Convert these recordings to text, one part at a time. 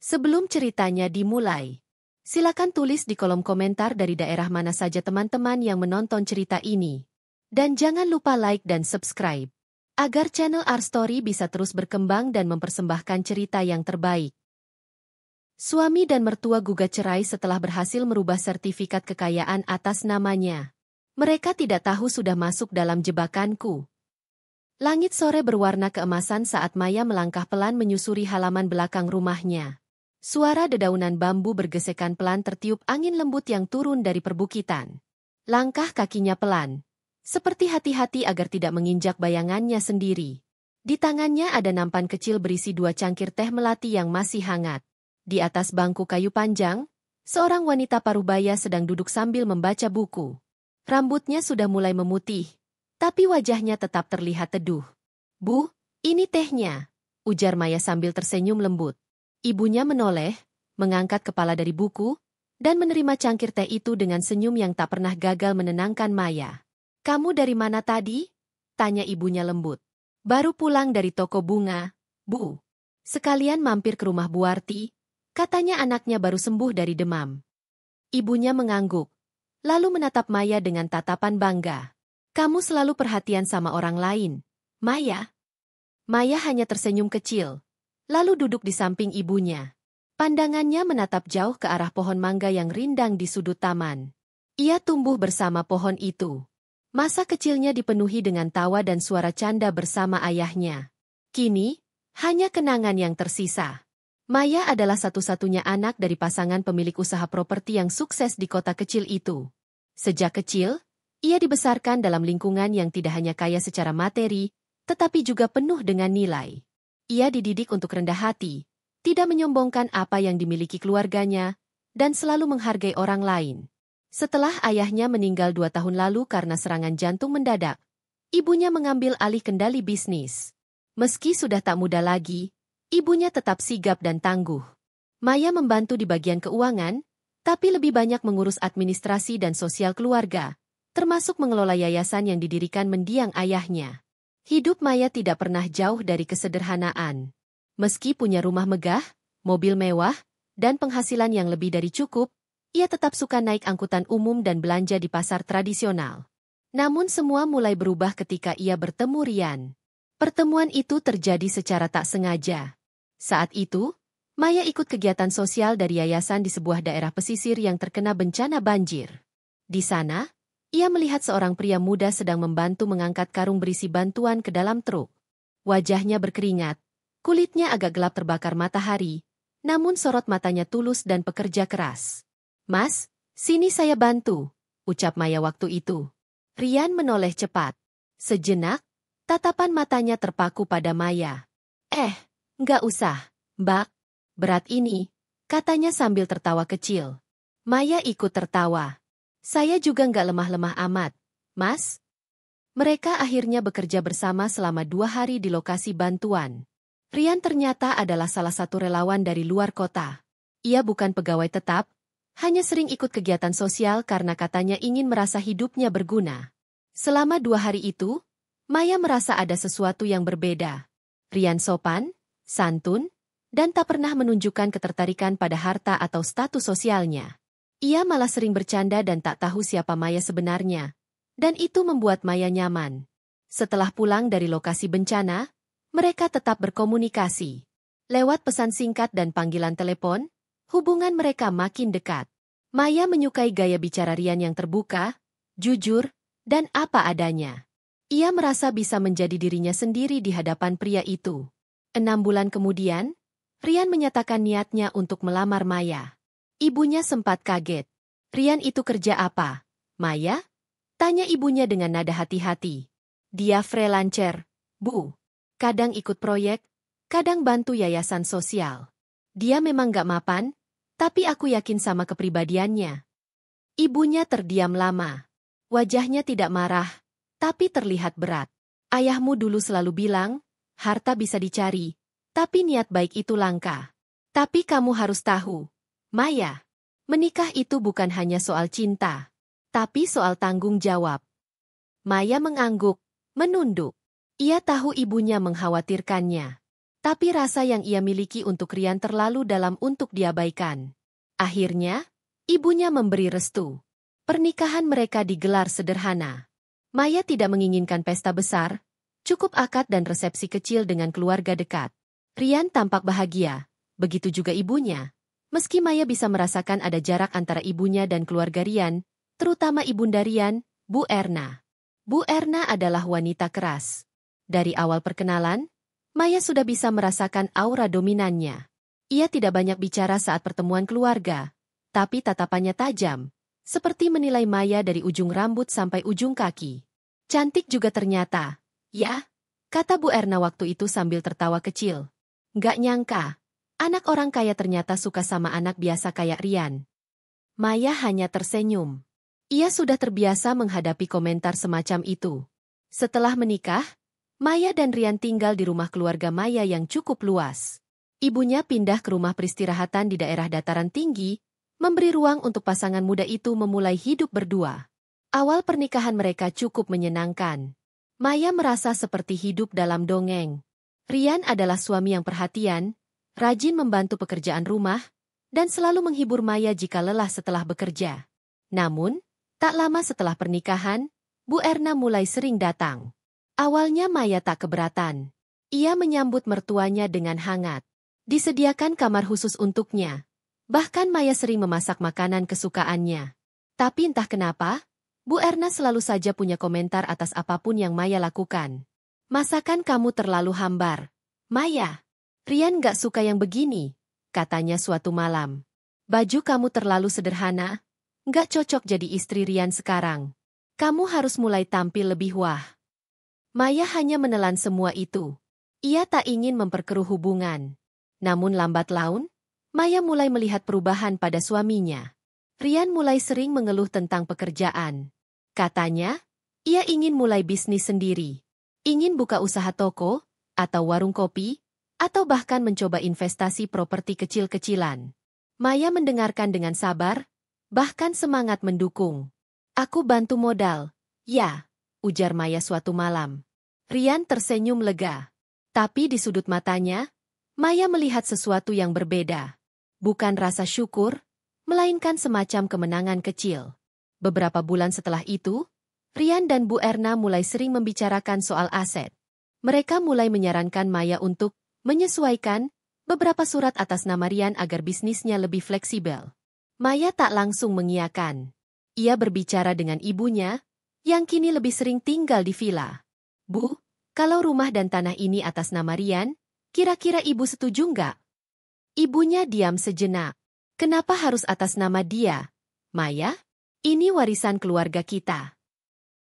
Sebelum ceritanya dimulai, silakan tulis di kolom komentar dari daerah mana saja teman-teman yang menonton cerita ini. Dan jangan lupa like dan subscribe, agar channel Our Story bisa terus berkembang dan mempersembahkan cerita yang terbaik. Suami dan mertua gugat cerai setelah berhasil merubah sertifikat kekayaan atas namanya. Mereka tidak tahu sudah masuk dalam jebakanku. Langit sore berwarna keemasan saat Maya melangkah pelan menyusuri halaman belakang rumahnya. Suara dedaunan bambu bergesekan pelan tertiup angin lembut yang turun dari perbukitan. Langkah kakinya pelan, seperti hati-hati agar tidak menginjak bayangannya sendiri. Di tangannya ada nampan kecil berisi 2 cangkir teh melati yang masih hangat. Di atas bangku kayu panjang, seorang wanita parubaya sedang duduk sambil membaca buku. Rambutnya sudah mulai memutih, tapi wajahnya tetap terlihat teduh. "Bu, ini tehnya," ujar Maya sambil tersenyum lembut. Ibunya menoleh, mengangkat kepala dari buku, dan menerima cangkir teh itu dengan senyum yang tak pernah gagal menenangkan Maya. "Kamu dari mana tadi?" tanya ibunya lembut. "Baru pulang dari toko bunga, Bu. Sekalian mampir ke rumah Buarti, katanya anaknya baru sembuh dari demam." Ibunya mengangguk, lalu menatap Maya dengan tatapan bangga. "Kamu selalu perhatian sama orang lain, Maya." Maya hanya tersenyum kecil, lalu duduk di samping ibunya. Pandangannya menatap jauh ke arah pohon mangga yang rindang di sudut taman. Ia tumbuh bersama pohon itu. Masa kecilnya dipenuhi dengan tawa dan suara canda bersama ayahnya. Kini, hanya kenangan yang tersisa. Maya adalah satu-satunya anak dari pasangan pemilik usaha properti yang sukses di kota kecil itu. Sejak kecil, ia dibesarkan dalam lingkungan yang tidak hanya kaya secara materi, tetapi juga penuh dengan nilai. Ia dididik untuk rendah hati, tidak menyombongkan apa yang dimiliki keluarganya, dan selalu menghargai orang lain. Setelah ayahnya meninggal 2 tahun lalu karena serangan jantung mendadak, ibunya mengambil alih kendali bisnis. Meski sudah tak muda lagi, ibunya tetap sigap dan tangguh. Maya membantu di bagian keuangan, tapi lebih banyak mengurus administrasi dan sosial keluarga, termasuk mengelola yayasan yang didirikan mendiang ayahnya. Hidup Maya tidak pernah jauh dari kesederhanaan. Meski punya rumah megah, mobil mewah, dan penghasilan yang lebih dari cukup, ia tetap suka naik angkutan umum dan belanja di pasar tradisional. Namun semua mulai berubah ketika ia bertemu Rian. Pertemuan itu terjadi secara tak sengaja. Saat itu, Maya ikut kegiatan sosial dari yayasan di sebuah daerah pesisir yang terkena bencana banjir. Di sana, ia melihat seorang pria muda sedang membantu mengangkat karung berisi bantuan ke dalam truk. Wajahnya berkeringat, kulitnya agak gelap terbakar matahari, namun sorot matanya tulus dan pekerja keras. "Mas, sini saya bantu," ucap Maya waktu itu. Rian menoleh cepat. Sejenak, tatapan matanya terpaku pada Maya. "Nggak usah, Mbak. Berat ini," katanya sambil tertawa kecil. Maya ikut tertawa. "Saya juga nggak lemah-lemah amat, Mas." Mereka akhirnya bekerja bersama selama 2 hari di lokasi bantuan. Rian ternyata adalah salah satu relawan dari luar kota. Ia bukan pegawai tetap, hanya sering ikut kegiatan sosial karena katanya ingin merasa hidupnya berguna. Selama 2 hari itu, Maya merasa ada sesuatu yang berbeda. Rian sopan, santun, dan tak pernah menunjukkan ketertarikan pada harta atau status sosialnya. Ia malah sering bercanda dan tak tahu siapa Maya sebenarnya, dan itu membuat Maya nyaman. Setelah pulang dari lokasi bencana, mereka tetap berkomunikasi. Lewat pesan singkat dan panggilan telepon, hubungan mereka makin dekat. Maya menyukai gaya bicara Rian yang terbuka, jujur, dan apa adanya. Ia merasa bisa menjadi dirinya sendiri di hadapan pria itu. 6 bulan kemudian, Rian menyatakan niatnya untuk melamar Maya. Ibunya sempat kaget. "Rian itu kerja apa, Maya?" tanya ibunya dengan nada hati-hati. "Dia freelancer, Bu. Kadang ikut proyek, kadang bantu yayasan sosial. Dia memang gak mapan, tapi aku yakin sama kepribadiannya." Ibunya terdiam lama. Wajahnya tidak marah, tapi terlihat berat. "Ayahmu dulu selalu bilang, harta bisa dicari, tapi niat baik itu langka. Tapi kamu harus tahu, Maya, menikah itu bukan hanya soal cinta, tapi soal tanggung jawab." Maya mengangguk, menunduk. Ia tahu ibunya mengkhawatirkannya. Tapi rasa yang ia miliki untuk Rian terlalu dalam untuk diabaikan. Akhirnya, ibunya memberi restu. Pernikahan mereka digelar sederhana. Maya tidak menginginkan pesta besar, cukup akad dan resepsi kecil dengan keluarga dekat. Rian tampak bahagia, begitu juga ibunya. Meski Maya bisa merasakan ada jarak antara ibunya dan keluarga Rian, terutama ibunda Rian, Bu Erna. Bu Erna adalah wanita keras. Dari awal perkenalan, Maya sudah bisa merasakan aura dominannya. Ia tidak banyak bicara saat pertemuan keluarga, tapi tatapannya tajam, seperti menilai Maya dari ujung rambut sampai ujung kaki. Cantik juga ternyata, ya, kata Bu Erna waktu itu sambil tertawa kecil. Nggak nyangka, anak orang kaya ternyata suka sama anak biasa kayak Rian. Maya hanya tersenyum. Ia sudah terbiasa menghadapi komentar semacam itu. Setelah menikah, Maya dan Rian tinggal di rumah keluarga Maya yang cukup luas. Ibunya pindah ke rumah peristirahatan di daerah dataran tinggi, memberi ruang untuk pasangan muda itu memulai hidup berdua. Awal pernikahan mereka cukup menyenangkan. Maya merasa seperti hidup dalam dongeng. Rian adalah suami yang perhatian, rajin membantu pekerjaan rumah, dan selalu menghibur Maya jika lelah setelah bekerja. Namun, tak lama setelah pernikahan, Bu Erna mulai sering datang. Awalnya Maya tak keberatan. Ia menyambut mertuanya dengan hangat. Disediakan kamar khusus untuknya. Bahkan Maya sering memasak makanan kesukaannya. Tapi entah kenapa, Bu Erna selalu saja punya komentar atas apapun yang Maya lakukan. Masakan kamu terlalu hambar. Maya, Rian gak suka yang begini, katanya suatu malam. Baju kamu terlalu sederhana, gak cocok jadi istri Rian sekarang. Kamu harus mulai tampil lebih wah. Maya hanya menelan semua itu. Ia tak ingin memperkeruh hubungan. Namun lambat laun, Maya mulai melihat perubahan pada suaminya. Rian mulai sering mengeluh tentang pekerjaan. Katanya, ia ingin mulai bisnis sendiri. Ingin buka usaha toko, atau warung kopi, atau bahkan mencoba investasi properti kecil-kecilan. Maya mendengarkan dengan sabar, bahkan semangat mendukung. Aku bantu modal, ya, ujar Maya suatu malam. Rian tersenyum lega. Tapi di sudut matanya, Maya melihat sesuatu yang berbeda. Bukan rasa syukur, melainkan semacam kemenangan kecil. Beberapa bulan setelah itu, Rian dan Bu Erna mulai sering membicarakan soal aset. Mereka mulai menyarankan Maya untuk menyesuaikan beberapa surat atas nama Rian agar bisnisnya lebih fleksibel. Maya tak langsung mengiyakan. Ia berbicara dengan ibunya, yang kini lebih sering tinggal di villa. Bu, kalau rumah dan tanah ini atas nama Rian, kira-kira ibu setuju nggak? Ibunya diam sejenak. Kenapa harus atas nama dia? Maya, ini warisan keluarga kita.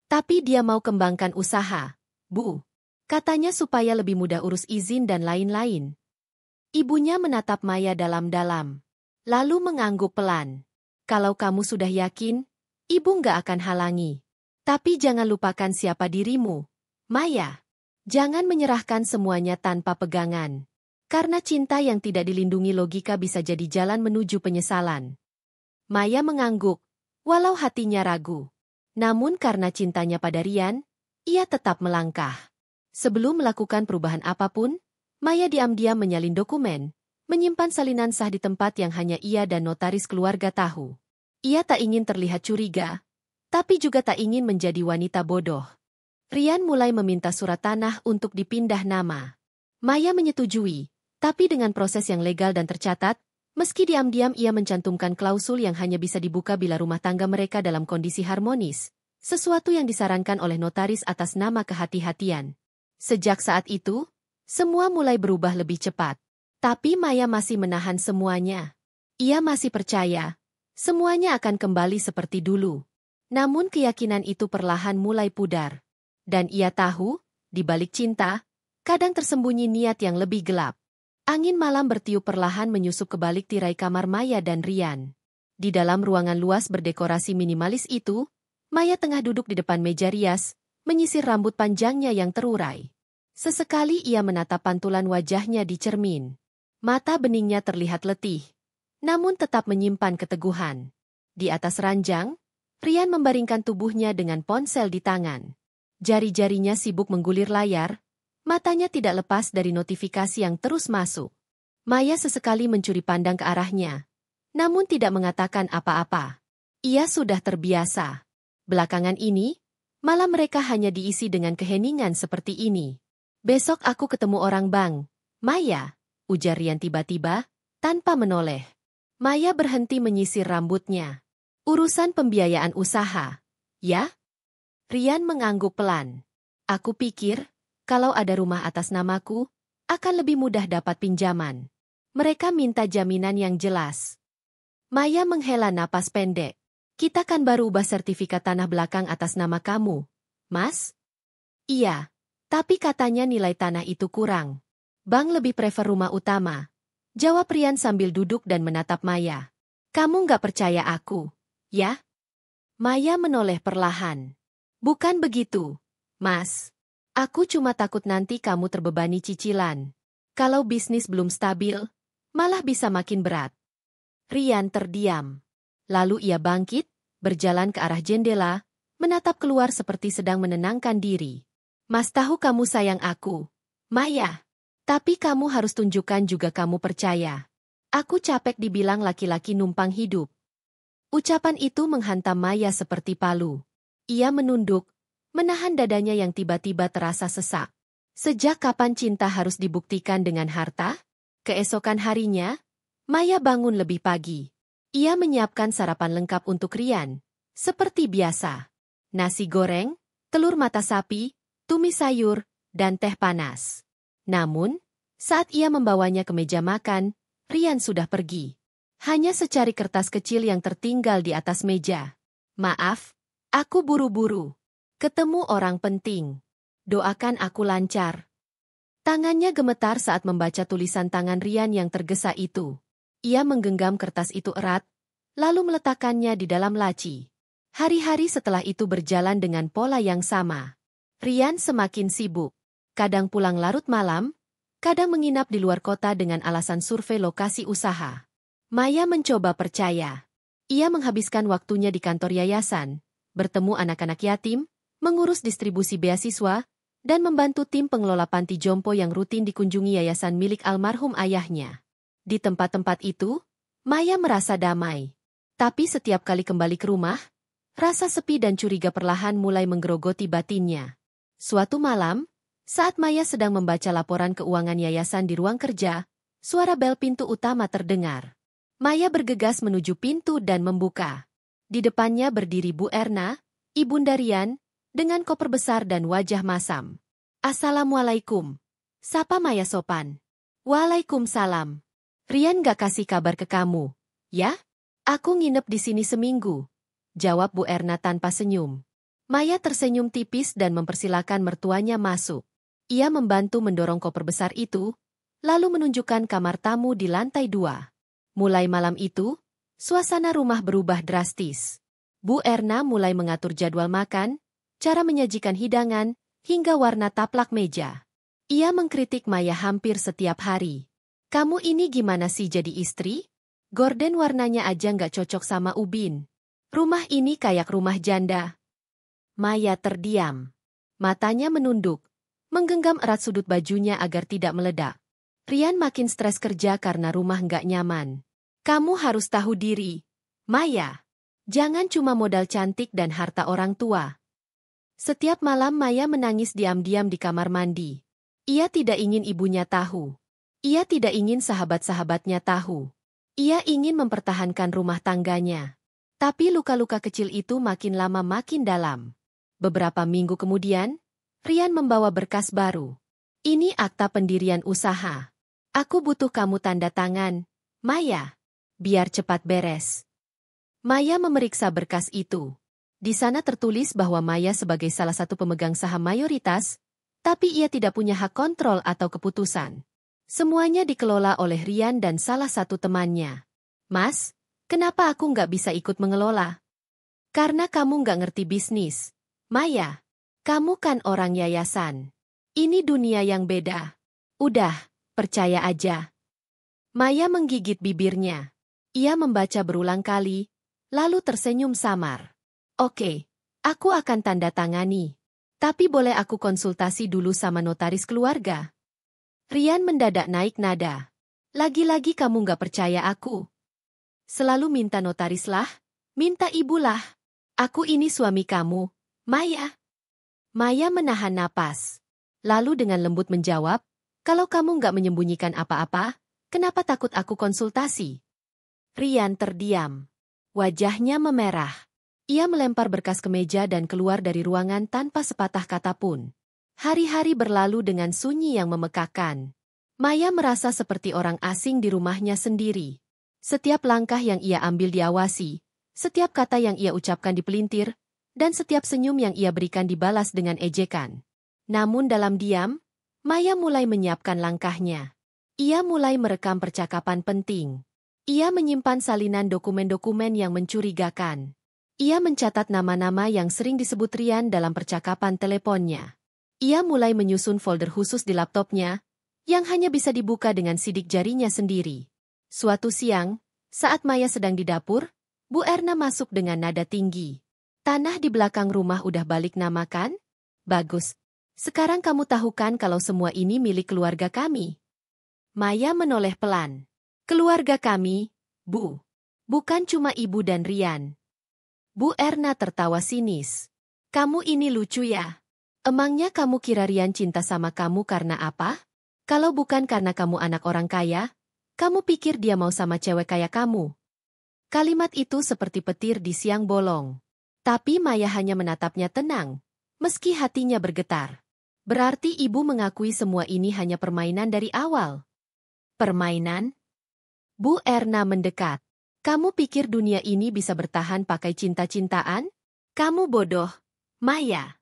Tapi dia mau kembangkan usaha, Bu. Katanya supaya lebih mudah urus izin dan lain-lain. Ibunya menatap Maya dalam-dalam. Lalu mengangguk pelan. Kalau kamu sudah yakin, ibu nggak akan halangi. Tapi jangan lupakan siapa dirimu, Maya. Jangan menyerahkan semuanya tanpa pegangan. Karena cinta yang tidak dilindungi logika bisa jadi jalan menuju penyesalan. Maya mengangguk, walau hatinya ragu. Namun karena cintanya pada Rian, ia tetap melangkah. Sebelum melakukan perubahan apapun, Maya diam-diam menyalin dokumen, menyimpan salinan sah di tempat yang hanya ia dan notaris keluarga tahu. Ia tak ingin terlihat curiga, tapi juga tak ingin menjadi wanita bodoh. Rian mulai meminta surat tanah untuk dipindah nama. Maya menyetujui, tapi dengan proses yang legal dan tercatat, meski diam-diam ia mencantumkan klausul yang hanya bisa dibuka bila rumah tangga mereka dalam kondisi harmonis, sesuatu yang disarankan oleh notaris atas nama kehati-hatian. Sejak saat itu, semua mulai berubah lebih cepat. Tapi Maya masih menahan semuanya. Ia masih percaya, semuanya akan kembali seperti dulu. Namun keyakinan itu perlahan mulai pudar. Dan ia tahu, di balik cinta, kadang tersembunyi niat yang lebih gelap. Angin malam bertiup perlahan menyusup ke balik tirai kamar Maya dan Rian. Di dalam ruangan luas berdekorasi minimalis itu, Maya tengah duduk di depan meja rias, menyisir rambut panjangnya yang terurai. Sesekali ia menatap pantulan wajahnya di cermin. Mata beningnya terlihat letih, namun tetap menyimpan keteguhan. Di atas ranjang, Rian membaringkan tubuhnya dengan ponsel di tangan. Jari-jarinya sibuk menggulir layar, Matanya tidak lepas dari notifikasi yang terus masuk. Maya sesekali mencuri pandang ke arahnya, namun tidak mengatakan apa-apa. Ia sudah terbiasa. Belakangan ini, malam mereka hanya diisi dengan keheningan seperti ini. Besok aku ketemu orang Bang. Maya, ujar Rian tiba-tiba, tanpa menoleh. Maya berhenti menyisir rambutnya. Urusan pembiayaan usaha, ya? Rian mengangguk pelan. Aku pikir, kalau ada rumah atas namaku, akan lebih mudah dapat pinjaman. Mereka minta jaminan yang jelas. Maya menghela napas pendek. Kita kan baru ubah sertifikat tanah belakang atas nama kamu, Mas? Iya, tapi katanya nilai tanah itu kurang. Bank lebih prefer rumah utama. Jawab Rian sambil duduk dan menatap Maya. Kamu nggak percaya aku, ya? Maya menoleh perlahan. Bukan begitu, Mas. Aku cuma takut nanti kamu terbebani cicilan. Kalau bisnis belum stabil, malah bisa makin berat. Rian terdiam. Lalu ia bangkit, berjalan ke arah jendela, menatap keluar seperti sedang menenangkan diri. Mas tahu kamu sayang aku, Maya. Tapi kamu harus tunjukkan juga kamu percaya. Aku capek dibilang laki-laki numpang hidup. Ucapan itu menghantam Maya seperti palu. Ia menunduk, menahan dadanya yang tiba-tiba terasa sesak. Sejak kapan cinta harus dibuktikan dengan harta? Keesokan harinya, Maya bangun lebih pagi. Ia menyiapkan sarapan lengkap untuk Rian. Seperti biasa. Nasi goreng, telur mata sapi, tumis sayur, dan teh panas. Namun, saat ia membawanya ke meja makan, Rian sudah pergi. Hanya secari kertas kecil yang tertinggal di atas meja. Maaf, aku buru-buru. Ketemu orang penting. Doakan aku lancar. Tangannya gemetar saat membaca tulisan tangan Rian yang tergesa itu. Ia menggenggam kertas itu erat, lalu meletakkannya di dalam laci. Hari-hari setelah itu berjalan dengan pola yang sama. Rian semakin sibuk. Kadang pulang larut malam, kadang menginap di luar kota dengan alasan survei lokasi usaha. Maya mencoba percaya. Ia menghabiskan waktunya di kantor yayasan, bertemu anak-anak yatim, mengurus distribusi beasiswa, dan membantu tim pengelola panti jompo yang rutin dikunjungi yayasan milik almarhum ayahnya. Di tempat-tempat itu, Maya merasa damai. Tapi setiap kali kembali ke rumah, rasa sepi dan curiga perlahan mulai menggerogoti batinnya. Suatu malam, saat Maya sedang membaca laporan keuangan yayasan di ruang kerja, suara bel pintu utama terdengar. Maya bergegas menuju pintu dan membuka. Di depannya berdiri Bu Erna, Ibunda Rian, dengan koper besar dan wajah masam. Assalamualaikum. Sapa Maya sopan. Waalaikumsalam. Rian gak kasih kabar ke kamu, ya? Aku nginep di sini seminggu. Jawab Bu Erna tanpa senyum. Maya tersenyum tipis dan mempersilakan mertuanya masuk. Ia membantu mendorong koper besar itu, lalu menunjukkan kamar tamu di lantai 2. Mulai malam itu, suasana rumah berubah drastis. Bu Erna mulai mengatur jadwal makan, cara menyajikan hidangan, hingga warna taplak meja. Ia mengkritik Maya hampir setiap hari. Kamu ini gimana sih jadi istri? Gorden warnanya aja nggak cocok sama Ubin. Rumah ini kayak rumah janda. Maya terdiam. Matanya menunduk, menggenggam erat sudut bajunya agar tidak meledak. Rian makin stres kerja karena rumah nggak nyaman. Kamu harus tahu diri, Maya. Jangan cuma modal cantik dan harta orang tua. Setiap malam Maya menangis diam-diam di kamar mandi. Ia tidak ingin ibunya tahu. Ia tidak ingin sahabat-sahabatnya tahu. Ia ingin mempertahankan rumah tangganya. Tapi luka-luka kecil itu makin lama makin dalam. Beberapa minggu kemudian, Rian membawa berkas baru. Ini akta pendirian usaha. Aku butuh kamu tanda tangan, Maya. Biar cepat beres. Maya memeriksa berkas itu. Di sana tertulis bahwa Maya sebagai salah satu pemegang saham mayoritas, tapi ia tidak punya hak kontrol atau keputusan. Semuanya dikelola oleh Rian dan salah satu temannya. Mas, kenapa aku nggak bisa ikut mengelola? Karena kamu nggak ngerti bisnis. Maya, kamu kan orang yayasan. Ini dunia yang beda. Udah, percaya aja. Maya menggigit bibirnya. Ia membaca berulang kali, lalu tersenyum samar. Oke, aku akan tanda tangani. Tapi boleh aku konsultasi dulu sama notaris keluarga? Rian mendadak naik nada. Lagi-lagi kamu nggak percaya aku. Selalu minta notaris lah, minta ibu lah. Aku ini suami kamu, Maya. Maya menahan napas. Lalu dengan lembut menjawab, kalau kamu nggak menyembunyikan apa-apa, kenapa takut aku konsultasi? Rian terdiam. Wajahnya memerah. Ia melempar berkas ke meja dan keluar dari ruangan tanpa sepatah kata pun. Hari-hari berlalu dengan sunyi yang memekakan. Maya merasa seperti orang asing di rumahnya sendiri. Setiap langkah yang ia ambil diawasi, setiap kata yang ia ucapkan dipelintir, dan setiap senyum yang ia berikan dibalas dengan ejekan. Namun dalam diam, Maya mulai menyiapkan langkahnya. Ia mulai merekam percakapan penting. Ia menyimpan salinan dokumen-dokumen yang mencurigakan. Ia mencatat nama-nama yang sering disebut Rian dalam percakapan teleponnya. Ia mulai menyusun folder khusus di laptopnya, yang hanya bisa dibuka dengan sidik jarinya sendiri. Suatu siang, saat Maya sedang di dapur, Bu Erna masuk dengan nada tinggi. Tanah di belakang rumah udah balik nama kan? Bagus. Sekarang kamu tahu kan kalau semua ini milik keluarga kami? Maya menoleh pelan. Keluarga kami, Bu. Bukan cuma ibu dan Rian. Bu Erna tertawa sinis. Kamu ini lucu ya. Emangnya kamu kira Rian cinta sama kamu karena apa? Kalau bukan karena kamu anak orang kaya, kamu pikir dia mau sama cewek kayak kamu? Kalimat itu seperti petir di siang bolong. Tapi Maya hanya menatapnya tenang, meski hatinya bergetar. Berarti ibu mengakui semua ini hanya permainan dari awal. Permainan? Bu Erna mendekat. Kamu pikir dunia ini bisa bertahan pakai cinta-cintaan? Kamu bodoh, Maya.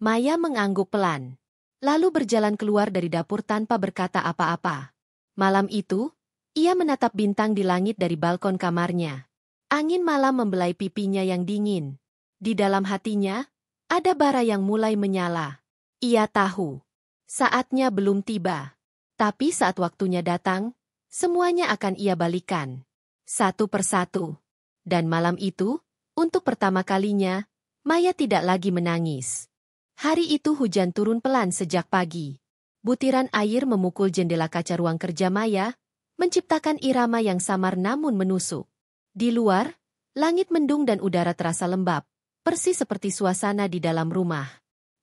Maya mengangguk pelan, lalu berjalan keluar dari dapur tanpa berkata apa-apa. Malam itu, ia menatap bintang di langit dari balkon kamarnya. Angin malam membelai pipinya yang dingin. Di dalam hatinya, ada bara yang mulai menyala. Ia tahu, saatnya belum tiba. Tapi saat waktunya datang, semuanya akan ia balikan. Satu persatu. Dan malam itu, untuk pertama kalinya, Maya tidak lagi menangis. Hari itu hujan turun pelan sejak pagi. Butiran air memukul jendela kaca ruang kerja Maya, menciptakan irama yang samar namun menusuk. Di luar, langit mendung dan udara terasa lembab, persis seperti suasana di dalam rumah.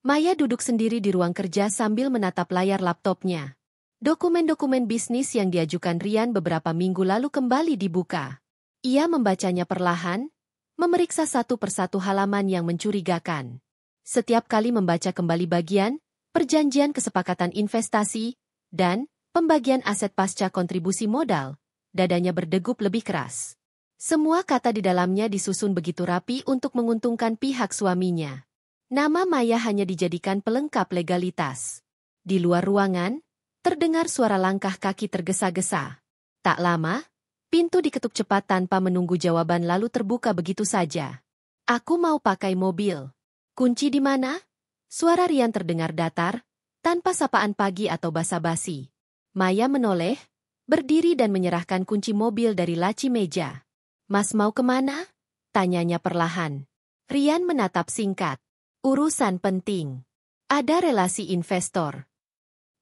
Maya duduk sendiri di ruang kerja sambil menatap layar laptopnya. Dokumen-dokumen bisnis yang diajukan Rian beberapa minggu lalu kembali dibuka. Ia membacanya perlahan, memeriksa satu persatu halaman yang mencurigakan. Setiap kali membaca kembali bagian, perjanjian kesepakatan investasi, dan pembagian aset pasca kontribusi modal, dadanya berdegup lebih keras. Semua kata di dalamnya disusun begitu rapi untuk menguntungkan pihak suaminya. Nama Maya hanya dijadikan pelengkap legalitas. Di luar ruangan, terdengar suara langkah kaki tergesa-gesa. Tak lama, pintu diketuk cepat tanpa menunggu jawaban lalu terbuka begitu saja. Aku mau pakai mobil. Kunci di mana? Suara Rian terdengar datar, tanpa sapaan pagi atau basa-basi. Maya menoleh, berdiri dan menyerahkan kunci mobil dari laci meja. Mas mau kemana? Tanyanya perlahan. Rian menatap singkat. Urusan penting. Ada relasi investor.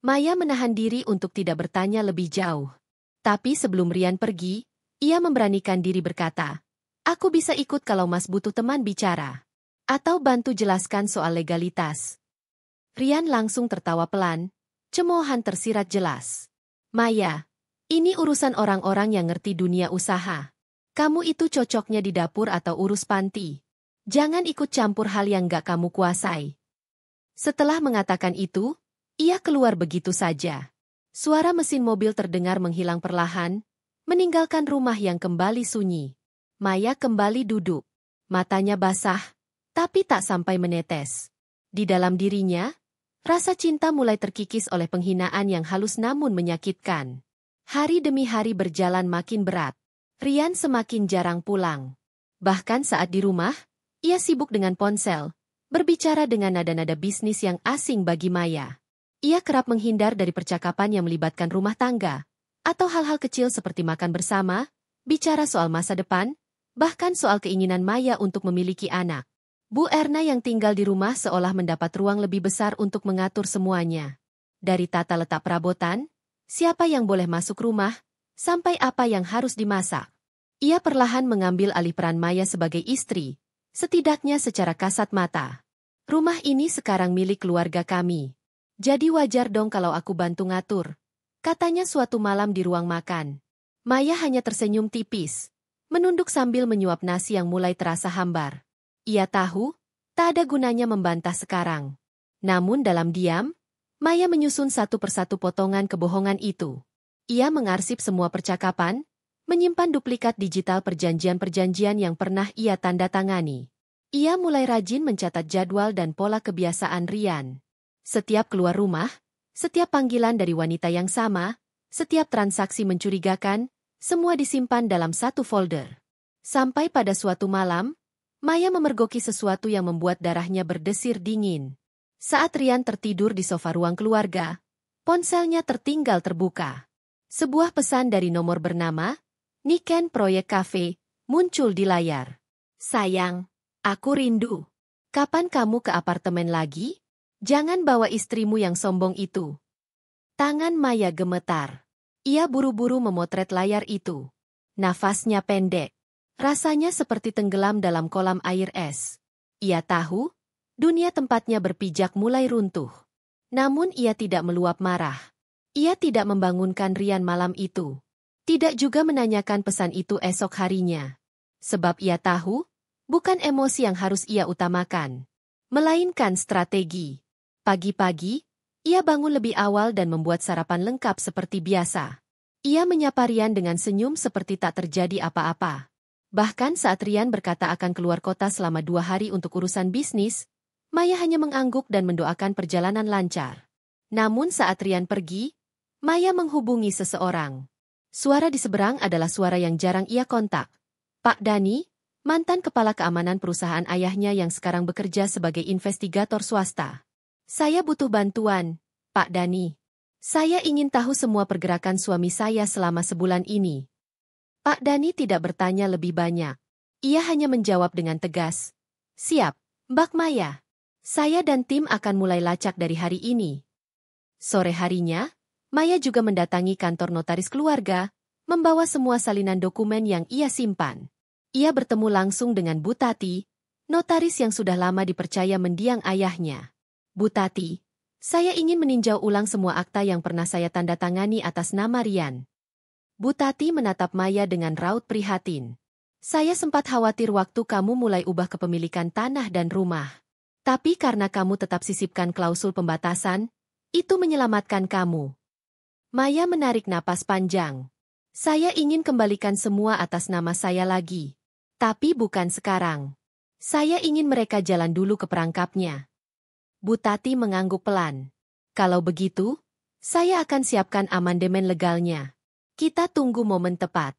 Maya menahan diri untuk tidak bertanya lebih jauh. Tapi sebelum Rian pergi, ia memberanikan diri berkata, aku bisa ikut kalau Mas butuh teman bicara. Atau bantu jelaskan soal legalitas. Rian langsung tertawa pelan, cemoohan tersirat jelas. Maya, ini urusan orang-orang yang ngerti dunia usaha. Kamu itu cocoknya di dapur atau urus panti. Jangan ikut campur hal yang gak kamu kuasai. Setelah mengatakan itu, ia keluar begitu saja. Suara mesin mobil terdengar menghilang perlahan, meninggalkan rumah yang kembali sunyi. Maya kembali duduk. Matanya basah, tapi tak sampai menetes. Di dalam dirinya, rasa cinta mulai terkikis oleh penghinaan yang halus namun menyakitkan. Hari demi hari berjalan makin berat. Rian semakin jarang pulang. Bahkan saat di rumah, ia sibuk dengan ponsel, berbicara dengan nada-nada bisnis yang asing bagi Maya. Ia kerap menghindar dari percakapan yang melibatkan rumah tangga, atau hal-hal kecil seperti makan bersama, bicara soal masa depan, bahkan soal keinginan Maya untuk memiliki anak. Bu Erna yang tinggal di rumah seolah mendapat ruang lebih besar untuk mengatur semuanya. Dari tata letak perabotan, siapa yang boleh masuk rumah, sampai apa yang harus dimasak. Ia perlahan mengambil alih peran Maya sebagai istri, setidaknya secara kasat mata. Rumah ini sekarang milik keluarga kami. Jadi wajar dong kalau aku bantu ngatur, katanya suatu malam di ruang makan. Maya hanya tersenyum tipis, menunduk sambil menyuap nasi yang mulai terasa hambar. Ia tahu, tak ada gunanya membantah sekarang. Namun dalam diam, Maya menyusun satu persatu potongan kebohongan itu. Ia mengarsip semua percakapan, menyimpan duplikat digital perjanjian-perjanjian yang pernah ia tanda tangani. Ia mulai rajin mencatat jadwal dan pola kebiasaan Rian. Setiap keluar rumah, setiap panggilan dari wanita yang sama, setiap transaksi mencurigakan, semua disimpan dalam satu folder. Sampai pada suatu malam, Maya memergoki sesuatu yang membuat darahnya berdesir dingin. Saat Rian tertidur di sofa ruang keluarga, ponselnya tertinggal terbuka. Sebuah pesan dari nomor bernama Niken Proyek Cafe muncul di layar. Sayang, aku rindu. Kapan kamu ke apartemen lagi? Jangan bawa istrimu yang sombong itu. Tangan Maya gemetar. Ia buru-buru memotret layar itu. Nafasnya pendek. Rasanya seperti tenggelam dalam kolam air es. Ia tahu, dunia tempatnya berpijak mulai runtuh. Namun ia tidak meluap marah. Ia tidak membangunkan Rian malam itu. Tidak juga menanyakan pesan itu esok harinya. Sebab ia tahu, bukan emosi yang harus ia utamakan, melainkan strategi. Pagi-pagi, ia bangun lebih awal dan membuat sarapan lengkap seperti biasa. Ia menyapa Rian dengan senyum seperti tak terjadi apa-apa. Bahkan saat Rian berkata akan keluar kota selama 2 hari untuk urusan bisnis, Maya hanya mengangguk dan mendoakan perjalanan lancar. Namun saat Rian pergi, Maya menghubungi seseorang. Suara di seberang adalah suara yang jarang ia kontak. Pak Dani, mantan kepala keamanan perusahaan ayahnya yang sekarang bekerja sebagai investigator swasta. Saya butuh bantuan, Pak Dani. Saya ingin tahu semua pergerakan suami saya selama sebulan ini. Pak Dani tidak bertanya lebih banyak. Ia hanya menjawab dengan tegas. Siap, Mbak Maya. Saya dan tim akan mulai lacak dari hari ini. Sore harinya, Maya juga mendatangi kantor notaris keluarga, membawa semua salinan dokumen yang ia simpan. Ia bertemu langsung dengan Bu Tati, notaris yang sudah lama dipercaya mendiang ayahnya. Bu Tati, saya ingin meninjau ulang semua akta yang pernah saya tanda tangani atas nama Rian. Bu Tati menatap Maya dengan raut prihatin. Saya sempat khawatir waktu kamu mulai ubah kepemilikan tanah dan rumah. Tapi karena kamu tetap sisipkan klausul pembatasan, itu menyelamatkan kamu. Maya menarik napas panjang. Saya ingin kembalikan semua atas nama saya lagi. Tapi bukan sekarang. Saya ingin mereka jalan dulu ke perangkapnya. Bu Tati mengangguk pelan. Kalau begitu, saya akan siapkan amandemen legalnya. Kita tunggu momen tepat.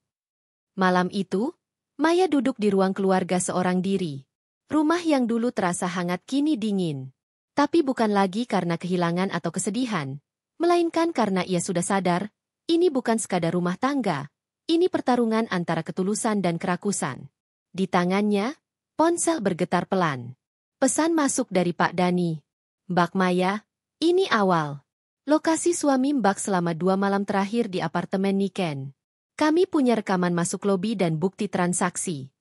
Malam itu, Maya duduk di ruang keluarga seorang diri. Rumah yang dulu terasa hangat kini dingin. Tapi bukan lagi karena kehilangan atau kesedihan, melainkan karena ia sudah sadar, ini bukan sekadar rumah tangga, ini pertarungan antara ketulusan dan kerakusan. Di tangannya, ponsel bergetar pelan. Pesan masuk dari Pak Dani. Mbak Maya, ini awal. Lokasi suami Mbak selama 2 malam terakhir di apartemen Niken. Kami punya rekaman masuk lobi dan bukti transaksi.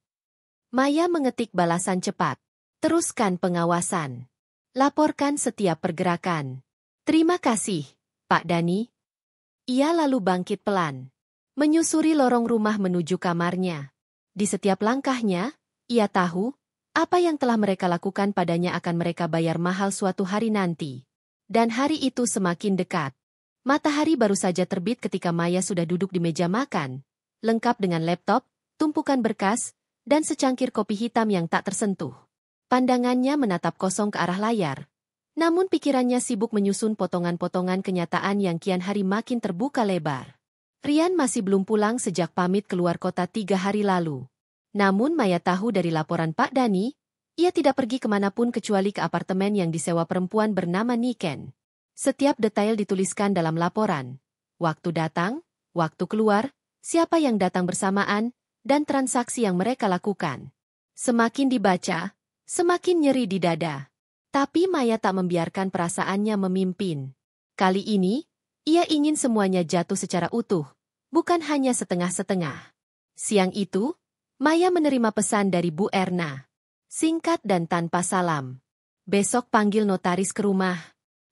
Maya mengetik balasan cepat. Teruskan pengawasan. Laporkan setiap pergerakan. Terima kasih, Pak Dani. Ia lalu bangkit pelan. Menyusuri lorong rumah menuju kamarnya. Di setiap langkahnya, ia tahu, apa yang telah mereka lakukan padanya akan mereka bayar mahal suatu hari nanti. Dan hari itu semakin dekat. Matahari baru saja terbit ketika Maya sudah duduk di meja makan, lengkap dengan laptop, tumpukan berkas, dan secangkir kopi hitam yang tak tersentuh. Pandangannya menatap kosong ke arah layar. Namun pikirannya sibuk menyusun potongan-potongan kenyataan yang kian hari makin terbuka lebar. Rian masih belum pulang sejak pamit keluar kota 3 hari lalu. Namun Maya tahu dari laporan Pak Dani, ia tidak pergi kemanapun kecuali ke apartemen yang disewa perempuan bernama Niken. Setiap detail dituliskan dalam laporan. Waktu datang, waktu keluar, siapa yang datang bersamaan, dan transaksi yang mereka lakukan. Semakin dibaca, Semakin nyeri di dada. Tapi Maya tak membiarkan perasaannya memimpin. Kali ini, ia ingin semuanya jatuh secara utuh, bukan hanya setengah-setengah. Siang itu, Maya menerima pesan dari Bu Erna. Singkat dan tanpa salam. Besok panggil notaris ke rumah.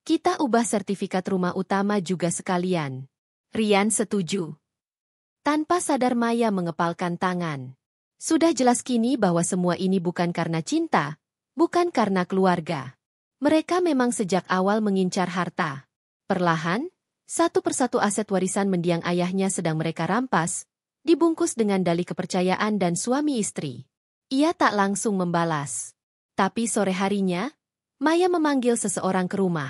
Kita ubah sertifikat rumah utama juga sekalian. Rian setuju. Tanpa sadar Maya mengepalkan tangan. Sudah jelas kini bahwa semua ini bukan karena cinta, bukan karena keluarga. Mereka memang sejak awal mengincar harta. Perlahan, satu persatu aset warisan mendiang ayahnya sedang mereka rampas, dibungkus dengan dalih kepercayaan dan suami istri. Ia tak langsung membalas. Tapi sore harinya, Maya memanggil seseorang ke rumah.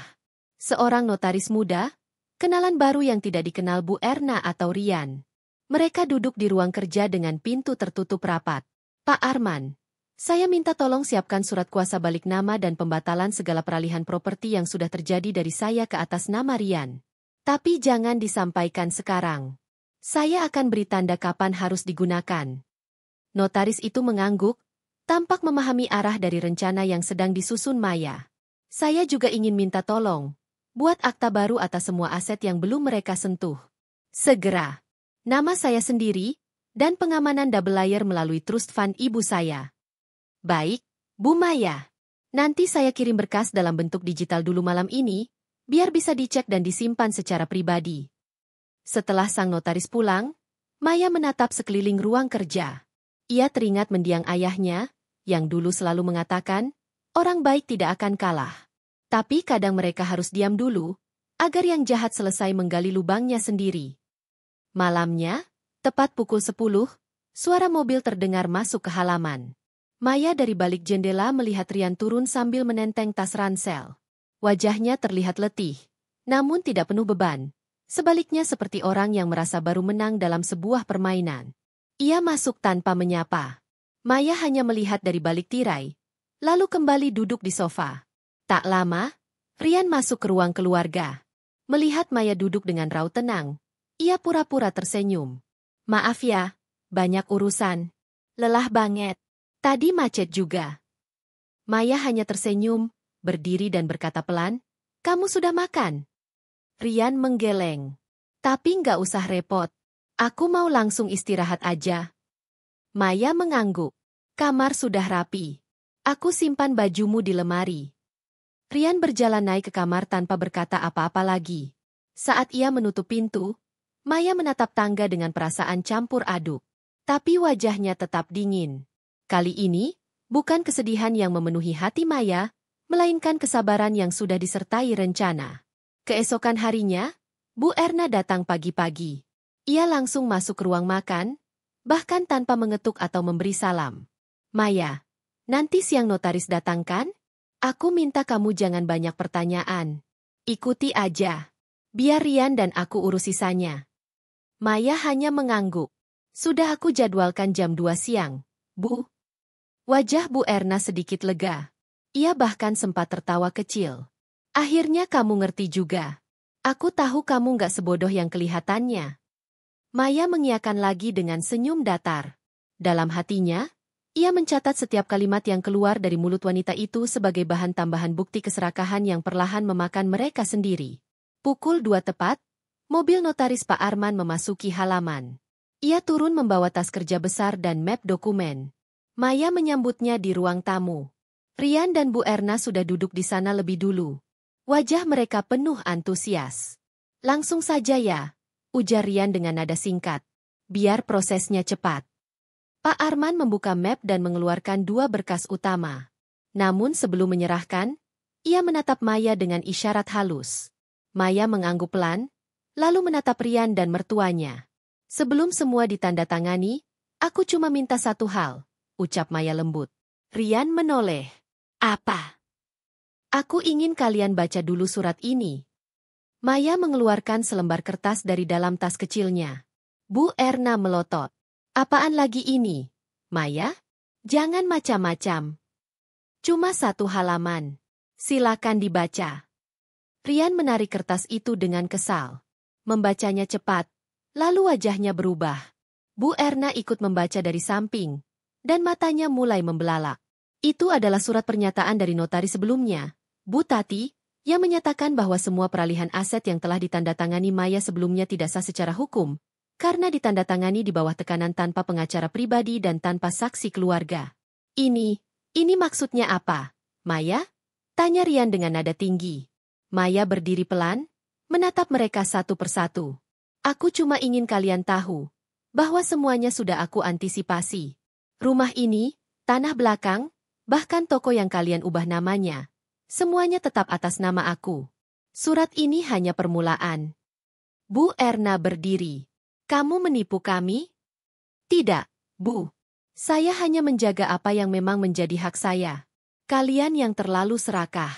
Seorang notaris muda, kenalan baru yang tidak dikenal Bu Erna atau Rian. Mereka duduk di ruang kerja dengan pintu tertutup rapat. Pak Arman, saya minta tolong siapkan surat kuasa balik nama dan pembatalan segala peralihan properti yang sudah terjadi dari saya ke atas nama Rian. Tapi jangan disampaikan sekarang. Saya akan beri tanda kapan harus digunakan. Notaris itu mengangguk, tampak memahami arah dari rencana yang sedang disusun Maya. Saya juga ingin minta tolong, buat akta baru atas semua aset yang belum mereka sentuh. Segera. Nama saya sendiri, dan pengamanan double layer melalui trust fund ibu saya. Baik, Bu Maya. Nanti saya kirim berkas dalam bentuk digital dulu malam ini, biar bisa dicek dan disimpan secara pribadi. Setelah sang notaris pulang, Maya menatap sekeliling ruang kerja. Ia teringat mendiang ayahnya, yang dulu selalu mengatakan, orang baik tidak akan kalah. Tapi kadang mereka harus diam dulu, agar yang jahat selesai menggali lubangnya sendiri. Malamnya, tepat pukul 10, suara mobil terdengar masuk ke halaman. Maya dari balik jendela melihat Rian turun sambil menenteng tas ransel. Wajahnya terlihat letih, namun tidak penuh beban. Sebaliknya seperti orang yang merasa baru menang dalam sebuah permainan. Ia masuk tanpa menyapa. Maya hanya melihat dari balik tirai, lalu kembali duduk di sofa. Tak lama, Rian masuk ke ruang keluarga. Melihat Maya duduk dengan raut tenang, ia pura-pura tersenyum. Maaf ya, banyak urusan. Lelah banget. Tadi macet juga. Maya hanya tersenyum, berdiri dan berkata pelan, kamu sudah makan? Rian menggeleng. Tapi nggak usah repot. Aku mau langsung istirahat aja. Maya mengangguk. Kamar sudah rapi. Aku simpan bajumu di lemari. Rian berjalan naik ke kamar tanpa berkata apa-apa lagi. Saat ia menutup pintu, Maya menatap tangga dengan perasaan campur aduk. Tapi wajahnya tetap dingin. Kali ini, bukan kesedihan yang memenuhi hati Maya, melainkan kesabaran yang sudah disertai rencana. Keesokan harinya, Bu Erna datang pagi-pagi. Ia langsung masuk ke ruang makan, bahkan tanpa mengetuk atau memberi salam. Maya, nanti siang notaris datang kan? Aku minta kamu jangan banyak pertanyaan. Ikuti aja. Biar Rian dan aku urus sisanya. Maya hanya mengangguk. Sudah aku jadwalkan jam 2 siang, Bu. Wajah Bu Erna sedikit lega. Ia bahkan sempat tertawa kecil. Akhirnya kamu ngerti juga. Aku tahu kamu nggak sebodoh yang kelihatannya. Maya mengiyakan lagi dengan senyum datar. Dalam hatinya, ia mencatat setiap kalimat yang keluar dari mulut wanita itu sebagai bahan tambahan bukti keserakahan yang perlahan memakan mereka sendiri. Pukul 2 tepat, mobil notaris Pak Arman memasuki halaman. Ia turun membawa tas kerja besar dan map dokumen. Maya menyambutnya di ruang tamu. Rian dan Bu Erna sudah duduk di sana lebih dulu. Wajah mereka penuh antusias. Langsung saja ya, ujar Rian dengan nada singkat. Biar prosesnya cepat. Pak Arman membuka map dan mengeluarkan 2 berkas utama. Namun sebelum menyerahkan, ia menatap Maya dengan isyarat halus. Maya mengangguk pelan, lalu menatap Rian dan mertuanya. Sebelum semua ditandatangani, aku cuma minta satu hal, ucap Maya lembut. Rian menoleh. Apa? Aku ingin kalian baca dulu surat ini. Maya mengeluarkan selembar kertas dari dalam tas kecilnya. Bu Erna melotot. Apaan lagi ini, Maya? Jangan macam-macam. Cuma 1 halaman. Silakan dibaca. Rian menarik kertas itu dengan kesal. Membacanya cepat, lalu wajahnya berubah. Bu Erna ikut membaca dari samping, dan matanya mulai membelalak. Itu adalah surat pernyataan dari notaris sebelumnya, Bu Tati, yang menyatakan bahwa semua peralihan aset yang telah ditandatangani Maya sebelumnya tidak sah secara hukum, karena ditandatangani di bawah tekanan tanpa pengacara pribadi dan tanpa saksi keluarga. Ini maksudnya apa, Maya? Tanya Rian dengan nada tinggi. Maya berdiri pelan, menatap mereka satu persatu. Aku cuma ingin kalian tahu bahwa semuanya sudah aku antisipasi. Rumah ini, tanah belakang, bahkan toko yang kalian ubah namanya, semuanya tetap atas nama aku. Surat ini hanya permulaan. Bu Erna berdiri. Kamu menipu kami? Tidak, Bu. Saya hanya menjaga apa yang memang menjadi hak saya. Kalian yang terlalu serakah.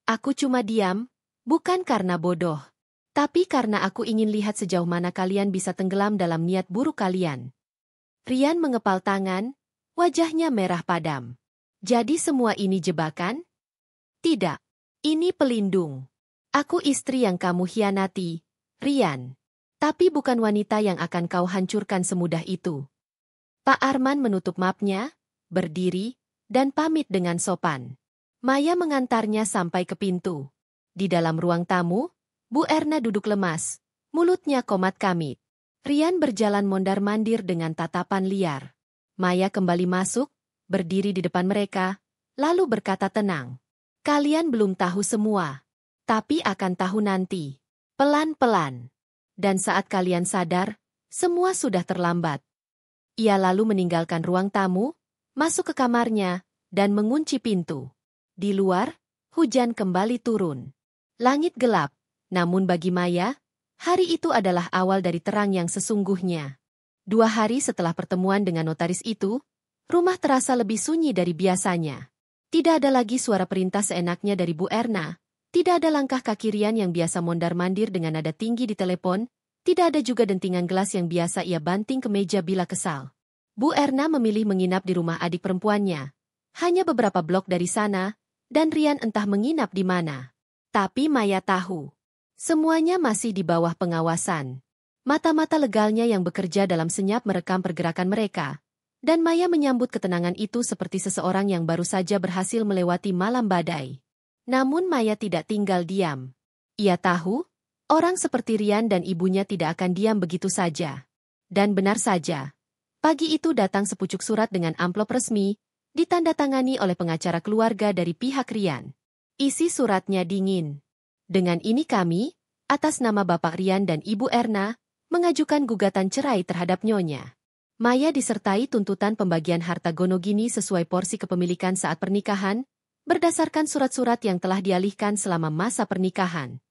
Aku cuma diam, bukan karena bodoh, tapi karena aku ingin lihat sejauh mana kalian bisa tenggelam dalam niat buruk kalian. Rian mengepal tangan, wajahnya merah padam. Jadi semua ini jebakan? Tidak. Ini pelindung. Aku istri yang kamu hianati, Rian. Tapi bukan wanita yang akan kau hancurkan semudah itu. Pak Arman menutup mapnya, berdiri, dan pamit dengan sopan. Maya mengantarnya sampai ke pintu. Di dalam ruang tamu, Bu Erna duduk lemas, mulutnya komat-kamit. Rian berjalan mondar-mandir dengan tatapan liar. Maya kembali masuk, berdiri di depan mereka, lalu berkata tenang. Kalian belum tahu semua, tapi akan tahu nanti. Pelan-pelan. Dan saat kalian sadar, semua sudah terlambat. Ia lalu meninggalkan ruang tamu, masuk ke kamarnya, dan mengunci pintu. Di luar, hujan kembali turun. Langit gelap, namun bagi Maya, hari itu adalah awal dari terang yang sesungguhnya. 2 hari setelah pertemuan dengan notaris itu, rumah terasa lebih sunyi dari biasanya. Tidak ada lagi suara perintah seenaknya dari Bu Erna, tidak ada langkah kaki Rian yang biasa mondar-mandir dengan nada tinggi di telepon, tidak ada juga dentingan gelas yang biasa ia banting ke meja bila kesal. Bu Erna memilih menginap di rumah adik perempuannya. Hanya beberapa blok dari sana, dan Rian entah menginap di mana. Tapi Maya tahu. Semuanya masih di bawah pengawasan. Mata-mata legalnya yang bekerja dalam senyap merekam pergerakan mereka. Dan Maya menyambut ketenangan itu seperti seseorang yang baru saja berhasil melewati malam badai. Namun Maya tidak tinggal diam. Ia tahu, orang seperti Rian dan ibunya tidak akan diam begitu saja. Dan benar saja. Pagi itu datang sepucuk surat dengan amplop resmi, ditandatangani oleh pengacara keluarga dari pihak Rian. Isi suratnya dingin. Dengan ini kami, atas nama Bapak Rian dan Ibu Erna, mengajukan gugatan cerai terhadap Nyonya Maya disertai tuntutan pembagian harta gonogini sesuai porsi kepemilikan saat pernikahan, berdasarkan surat-surat yang telah dialihkan selama masa pernikahan.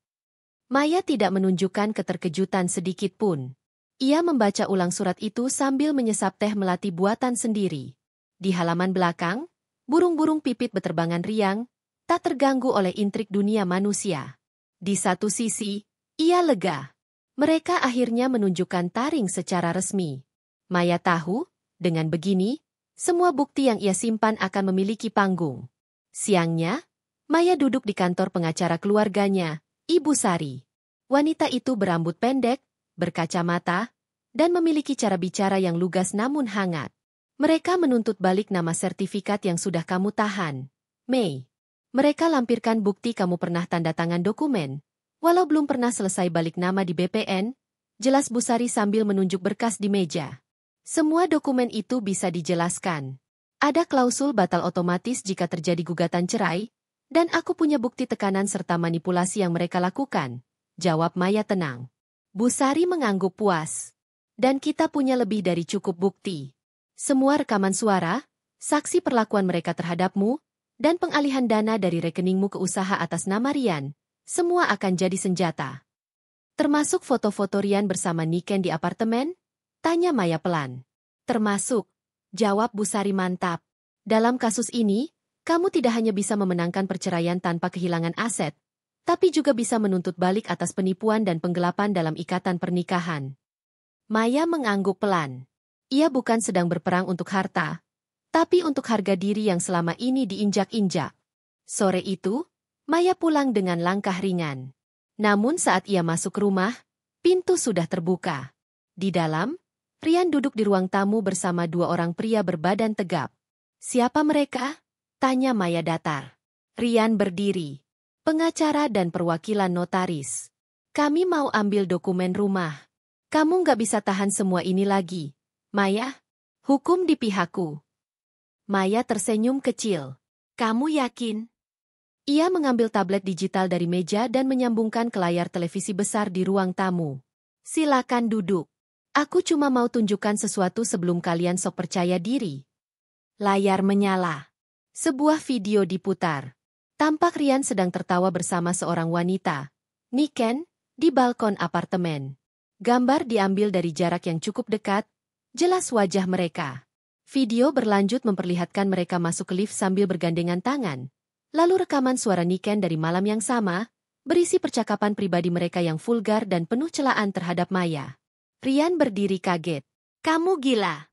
Maya tidak menunjukkan keterkejutan sedikit pun. Ia membaca ulang surat itu sambil menyesap teh melati buatan sendiri. Di halaman belakang, burung-burung pipit beterbangan riang, tak terganggu oleh intrik dunia manusia. Di satu sisi, ia lega. Mereka akhirnya menunjukkan taring secara resmi. Maya tahu, dengan begini, semua bukti yang ia simpan akan memiliki panggung. Siangnya, Maya duduk di kantor pengacara keluarganya, Ibu Sari. Wanita itu berambut pendek, berkacamata, dan memiliki cara bicara yang lugas namun hangat. Mereka menuntut balik nama sertifikat yang sudah kamu tahan, Mei. Mereka lampirkan bukti kamu pernah tanda tangan dokumen, walau belum pernah selesai balik nama di BPN, jelas Bu Sari sambil menunjuk berkas di meja. Semua dokumen itu bisa dijelaskan. Ada klausul batal otomatis jika terjadi gugatan cerai, dan aku punya bukti tekanan serta manipulasi yang mereka lakukan. Jawab Maya tenang. Bu Sari mengangguk puas. Dan kita punya lebih dari cukup bukti. Semua rekaman suara, saksi perlakuan mereka terhadapmu, dan pengalihan dana dari rekeningmu ke usaha atas nama Rian, semua akan jadi senjata. Termasuk foto-foto Rian bersama Niken di apartemen? Tanya Maya pelan. Termasuk, jawab Bu Sari mantap. Dalam kasus ini, kamu tidak hanya bisa memenangkan perceraian tanpa kehilangan aset, tapi juga bisa menuntut balik atas penipuan dan penggelapan dalam ikatan pernikahan. Maya mengangguk pelan. Ia bukan sedang berperang untuk harta, tapi untuk harga diri yang selama ini diinjak-injak. Sore itu, Maya pulang dengan langkah ringan. Namun saat ia masuk rumah, pintu sudah terbuka. Di dalam, Rian duduk di ruang tamu bersama 2 orang pria berbadan tegap. Siapa mereka? Tanya Maya datar. Rian berdiri. Pengacara dan perwakilan notaris. Kami mau ambil dokumen rumah. Kamu nggak bisa tahan semua ini lagi, Maya. Hukum di pihakku. Maya tersenyum kecil. Kamu yakin? Ia mengambil tablet digital dari meja dan menyambungkan ke layar televisi besar di ruang tamu. Silakan duduk. Aku cuma mau tunjukkan sesuatu sebelum kalian sok percaya diri. Layar menyala. Sebuah video diputar. Tampak Rian sedang tertawa bersama seorang wanita, Niken, di balkon apartemen. Gambar diambil dari jarak yang cukup dekat, jelas wajah mereka. Video berlanjut memperlihatkan mereka masuk ke lift sambil bergandengan tangan. Lalu rekaman suara Niken dari malam yang sama, berisi percakapan pribadi mereka yang vulgar dan penuh celaan terhadap Maya. Rian berdiri kaget. Kamu gila.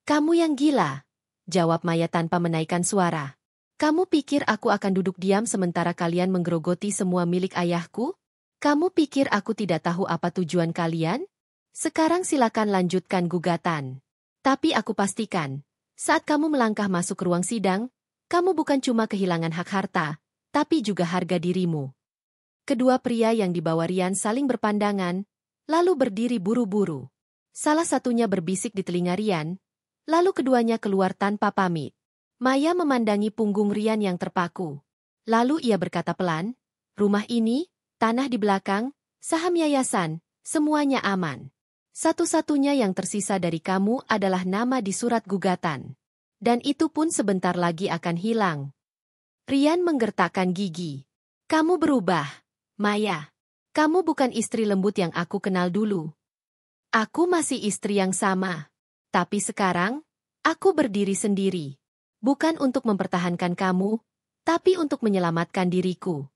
Kamu yang gila, jawab Maya tanpa menaikkan suara. Kamu pikir aku akan duduk diam sementara kalian menggerogoti semua milik ayahku? Kamu pikir aku tidak tahu apa tujuan kalian? Sekarang silakan lanjutkan gugatan. Tapi aku pastikan, saat kamu melangkah masuk ke ruang sidang, kamu bukan cuma kehilangan hak harta, tapi juga harga dirimu. Kedua pria yang dibawa Rian saling berpandangan, lalu berdiri buru-buru. Salah satunya berbisik di telinga Rian, lalu keduanya keluar tanpa pamit. Maya memandangi punggung Rian yang terpaku. Lalu ia berkata pelan, rumah ini, tanah di belakang, saham yayasan, semuanya aman. Satu-satunya yang tersisa dari kamu adalah nama di surat gugatan. Dan itu pun sebentar lagi akan hilang. Rian menggertakkan gigi. Kamu berubah, Maya. Kamu bukan istri lembut yang aku kenal dulu. Aku masih istri yang sama. Tapi sekarang, aku berdiri sendiri. Bukan untuk mempertahankan kamu, tapi untuk menyelamatkan diriku.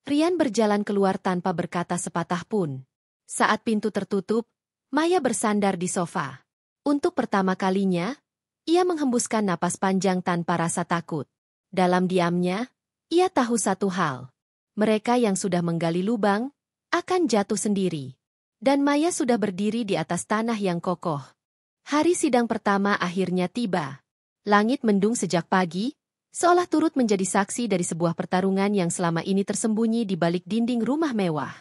Rian berjalan keluar tanpa berkata sepatah pun. Saat pintu tertutup, Maya bersandar di sofa. Untuk pertama kalinya, ia menghembuskan napas panjang tanpa rasa takut. Dalam diamnya, ia tahu satu hal. Mereka yang sudah menggali lubang, akan jatuh sendiri. Dan Maya sudah berdiri di atas tanah yang kokoh. Hari sidang pertama akhirnya tiba. Langit mendung sejak pagi, seolah turut menjadi saksi dari sebuah pertarungan yang selama ini tersembunyi di balik dinding rumah mewah.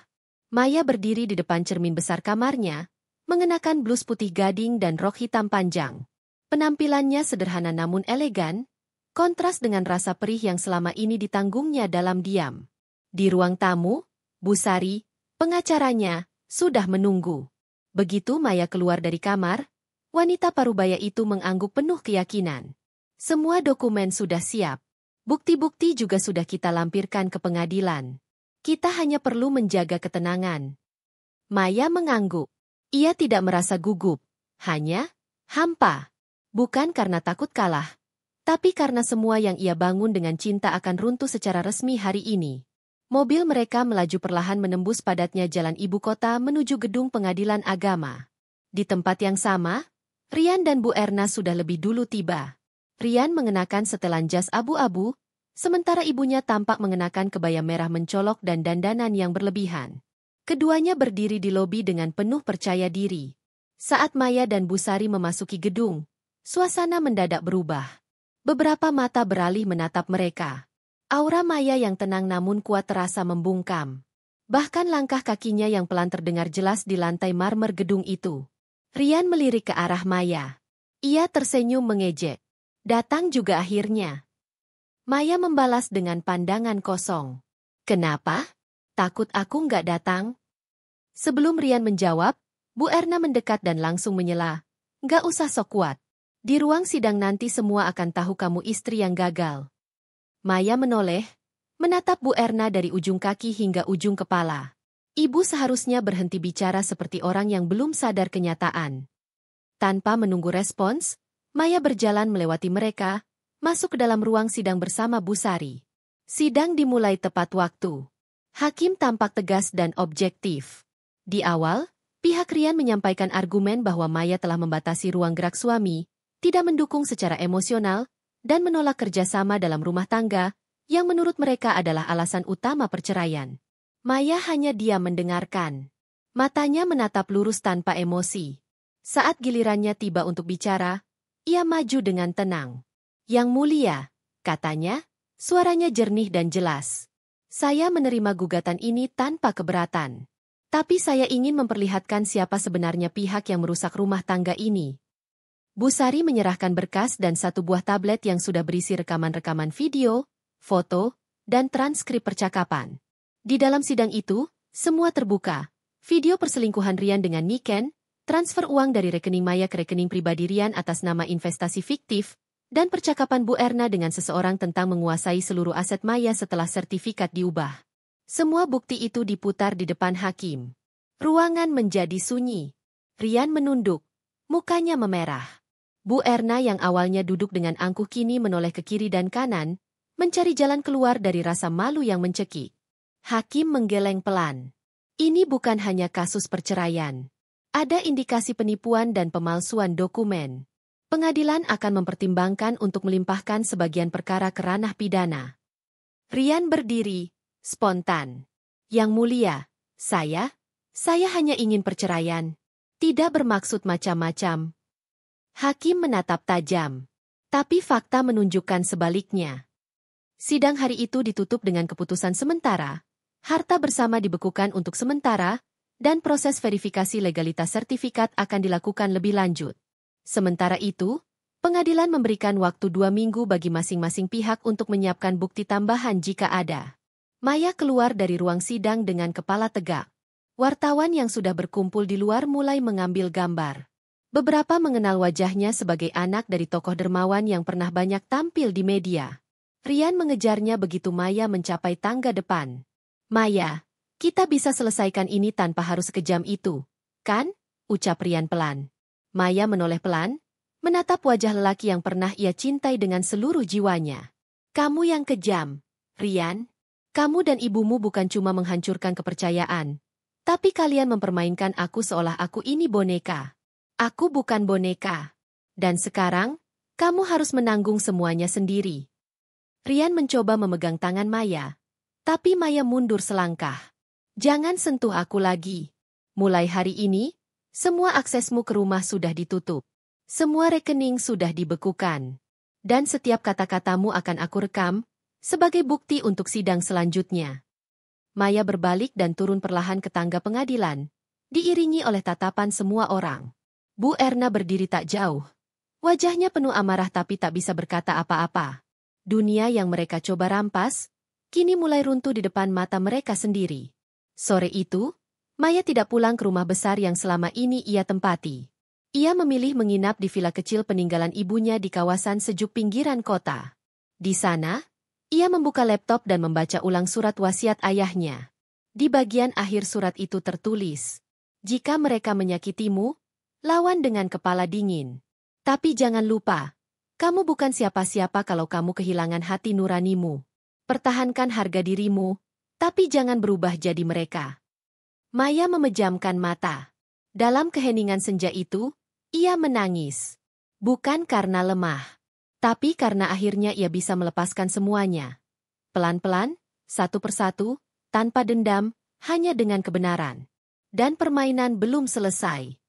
Maya berdiri di depan cermin besar kamarnya, mengenakan blus putih gading dan rok hitam panjang. Penampilannya sederhana namun elegan, kontras dengan rasa perih yang selama ini ditanggungnya dalam diam. Di ruang tamu, Busari, pengacaranya, sudah menunggu. Begitu Maya keluar dari kamar, wanita parubaya itu mengangguk penuh keyakinan. Semua dokumen sudah siap. Bukti-bukti juga sudah kita lampirkan ke pengadilan. Kita hanya perlu menjaga ketenangan. Maya mengangguk. Ia tidak merasa gugup, hanya hampa. Bukan karena takut kalah, tapi karena semua yang ia bangun dengan cinta akan runtuh secara resmi hari ini. Mobil mereka melaju perlahan menembus padatnya jalan ibu kota menuju gedung pengadilan agama. Di tempat yang sama, Rian dan Bu Erna sudah lebih dulu tiba. Rian mengenakan setelan jas abu-abu, sementara ibunya tampak mengenakan kebaya merah mencolok dan dandanan yang berlebihan. Keduanya berdiri di lobi dengan penuh percaya diri. Saat Maya dan Busari memasuki gedung, suasana mendadak berubah. Beberapa mata beralih menatap mereka. Aura Maya yang tenang namun kuat terasa membungkam. Bahkan langkah kakinya yang pelan terdengar jelas di lantai marmer gedung itu. Rian melirik ke arah Maya. Ia tersenyum mengejek. Datang juga akhirnya. Maya membalas dengan pandangan kosong. Kenapa? Takut aku nggak datang? Sebelum Rian menjawab, Bu Erna mendekat dan langsung menyela. Nggak usah sok kuat. Di ruang sidang nanti semua akan tahu kamu istri yang gagal. Maya menoleh, menatap Bu Erna dari ujung kaki hingga ujung kepala. Ibu seharusnya berhenti bicara seperti orang yang belum sadar kenyataan. Tanpa menunggu respons, Maya berjalan melewati mereka, masuk ke dalam ruang sidang bersama Busari. Sidang dimulai tepat waktu. Hakim tampak tegas dan objektif. Di awal, pihak Rian menyampaikan argumen bahwa Maya telah membatasi ruang gerak suami, tidak mendukung secara emosional, dan menolak kerjasama dalam rumah tangga, yang menurut mereka adalah alasan utama perceraian. Maya hanya diam mendengarkan. Matanya menatap lurus tanpa emosi. Saat gilirannya tiba untuk bicara, ia maju dengan tenang. Yang mulia, katanya, suaranya jernih dan jelas. Saya menerima gugatan ini tanpa keberatan. Tapi saya ingin memperlihatkan siapa sebenarnya pihak yang merusak rumah tangga ini. Bu Sari menyerahkan berkas dan satu buah tablet yang sudah berisi rekaman-rekaman video, foto, dan transkrip percakapan. Di dalam sidang itu, semua terbuka. Video perselingkuhan Rian dengan Niken, transfer uang dari rekening Maya ke rekening pribadi Rian atas nama investasi fiktif, dan percakapan Bu Erna dengan seseorang tentang menguasai seluruh aset Maya setelah sertifikat diubah. Semua bukti itu diputar di depan hakim. Ruangan menjadi sunyi. Rian menunduk. Mukanya memerah. Bu Erna yang awalnya duduk dengan angkuh kini menoleh ke kiri dan kanan, mencari jalan keluar dari rasa malu yang mencekik. Hakim menggeleng pelan. Ini bukan hanya kasus perceraian. Ada indikasi penipuan dan pemalsuan dokumen. Pengadilan akan mempertimbangkan untuk melimpahkan sebagian perkara ke ranah pidana. Rian berdiri, spontan. Yang mulia, saya hanya ingin perceraian. Tidak bermaksud macam-macam. Hakim menatap tajam. Tapi fakta menunjukkan sebaliknya. Sidang hari itu ditutup dengan keputusan sementara. Harta bersama dibekukan untuk sementara, dan proses verifikasi legalitas sertifikat akan dilakukan lebih lanjut. Sementara itu, pengadilan memberikan waktu 2 minggu bagi masing-masing pihak untuk menyiapkan bukti tambahan jika ada. Maya keluar dari ruang sidang dengan kepala tegak. Wartawan yang sudah berkumpul di luar mulai mengambil gambar. Beberapa mengenal wajahnya sebagai anak dari tokoh dermawan yang pernah banyak tampil di media. Rian mengejarnya begitu Maya mencapai tangga depan. Maya, kita bisa selesaikan ini tanpa harus sekejam itu, kan? Ucap Rian pelan. Maya menoleh pelan, menatap wajah lelaki yang pernah ia cintai dengan seluruh jiwanya. Kamu yang kejam, Rian. Kamu dan ibumu bukan cuma menghancurkan kepercayaan, tapi kalian mempermainkan aku seolah aku ini boneka. Aku bukan boneka. Dan sekarang, kamu harus menanggung semuanya sendiri. Rian mencoba memegang tangan Maya, tapi Maya mundur selangkah. Jangan sentuh aku lagi. Mulai hari ini, semua aksesmu ke rumah sudah ditutup. Semua rekening sudah dibekukan. Dan setiap kata-katamu akan aku rekam, sebagai bukti untuk sidang selanjutnya. Maya berbalik dan turun perlahan ke tangga pengadilan, diiringi oleh tatapan semua orang. Bu Erna berdiri tak jauh. Wajahnya penuh amarah tapi tak bisa berkata apa-apa. Dunia yang mereka coba rampas, kini mulai runtuh di depan mata mereka sendiri. Sore itu, Maya tidak pulang ke rumah besar yang selama ini ia tempati. Ia memilih menginap di villa kecil peninggalan ibunya di kawasan sejuk pinggiran kota. Di sana, ia membuka laptop dan membaca ulang surat wasiat ayahnya. Di bagian akhir surat itu tertulis, "Jika mereka menyakitimu, lawan dengan kepala dingin. Tapi jangan lupa, kamu bukan siapa-siapa kalau kamu kehilangan hati nuranimu. Pertahankan harga dirimu, tapi jangan berubah jadi mereka." Maya memejamkan mata. Dalam keheningan senja itu, ia menangis. Bukan karena lemah, tapi karena akhirnya ia bisa melepaskan semuanya. Pelan-pelan, satu persatu, tanpa dendam, hanya dengan kebenaran. Dan permainan belum selesai.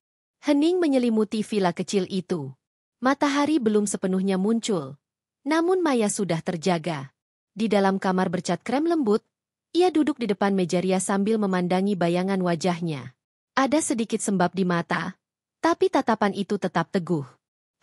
Hening menyelimuti villa kecil itu. Matahari belum sepenuhnya muncul. Namun Maya sudah terjaga. Di dalam kamar bercat krem lembut, ia duduk di depan meja rias sambil memandangi bayangan wajahnya. Ada sedikit sembab di mata, tapi tatapan itu tetap teguh.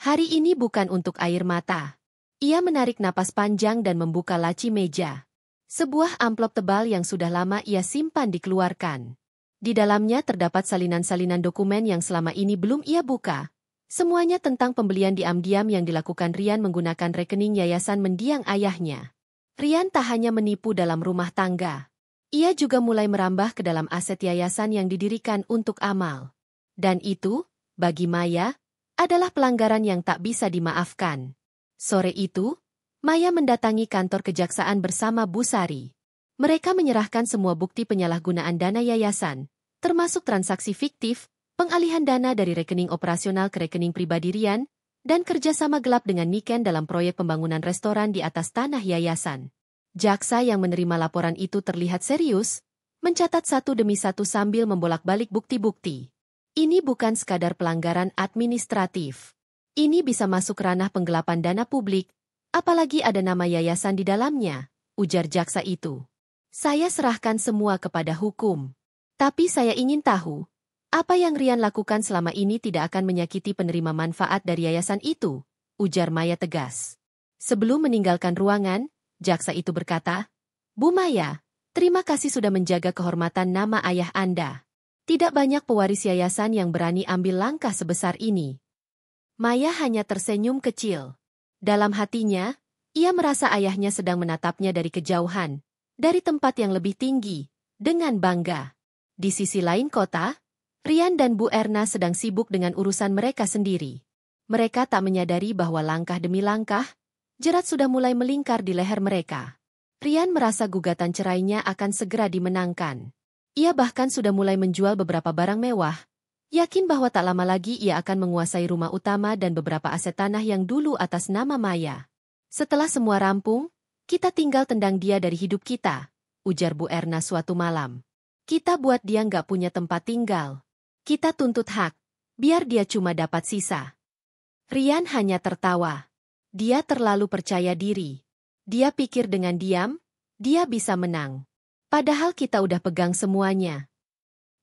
Hari ini bukan untuk air mata. Ia menarik napas panjang dan membuka laci meja. Sebuah amplop tebal yang sudah lama ia simpan dikeluarkan. Di dalamnya terdapat salinan-salinan dokumen yang selama ini belum ia buka. Semuanya tentang pembelian diam-diam yang dilakukan Rian menggunakan rekening yayasan mendiang ayahnya. Rian tak hanya menipu dalam rumah tangga. Ia juga mulai merambah ke dalam aset yayasan yang didirikan untuk amal. Dan itu, bagi Maya, adalah pelanggaran yang tak bisa dimaafkan. Sore itu, Maya mendatangi kantor kejaksaan bersama Bu Sari. Mereka menyerahkan semua bukti penyalahgunaan dana yayasan, termasuk transaksi fiktif, pengalihan dana dari rekening operasional ke rekening pribadi Rian, dan kerjasama gelap dengan Niken dalam proyek pembangunan restoran di atas tanah yayasan. Jaksa yang menerima laporan itu terlihat serius, mencatat satu demi satu sambil membolak-balik bukti-bukti. Ini bukan sekadar pelanggaran administratif. Ini bisa masuk ranah penggelapan dana publik, Apalagi ada nama yayasan di dalamnya, ujar jaksa itu. Saya serahkan semua kepada hukum. Tapi saya ingin tahu, apa yang Rian lakukan selama ini tidak akan menyakiti penerima manfaat dari yayasan itu, ujar Maya tegas. Sebelum meninggalkan ruangan, jaksa itu berkata, Bu Maya, terima kasih sudah menjaga kehormatan nama ayah Anda. Tidak banyak pewaris yayasan yang berani ambil langkah sebesar ini. Maya hanya tersenyum kecil. Dalam hatinya, ia merasa ayahnya sedang menatapnya dari kejauhan, dari tempat yang lebih tinggi, dengan bangga. Di sisi lain kota, Rian dan Bu Erna sedang sibuk dengan urusan mereka sendiri. Mereka tak menyadari bahwa langkah demi langkah, jerat sudah mulai melingkar di leher mereka. Rian merasa gugatan cerainya akan segera dimenangkan. Ia bahkan sudah mulai menjual beberapa barang mewah, yakin bahwa tak lama lagi ia akan menguasai rumah utama dan beberapa aset tanah yang dulu atas nama Maya. Setelah semua rampung, kita tinggal tendang dia dari hidup kita, ujar Bu Erna suatu malam. Kita buat dia nggak punya tempat tinggal. Kita tuntut hak, biar dia cuma dapat sisa. Rian hanya tertawa. Dia terlalu percaya diri. Dia pikir dengan diam, dia bisa menang. Padahal kita udah pegang semuanya.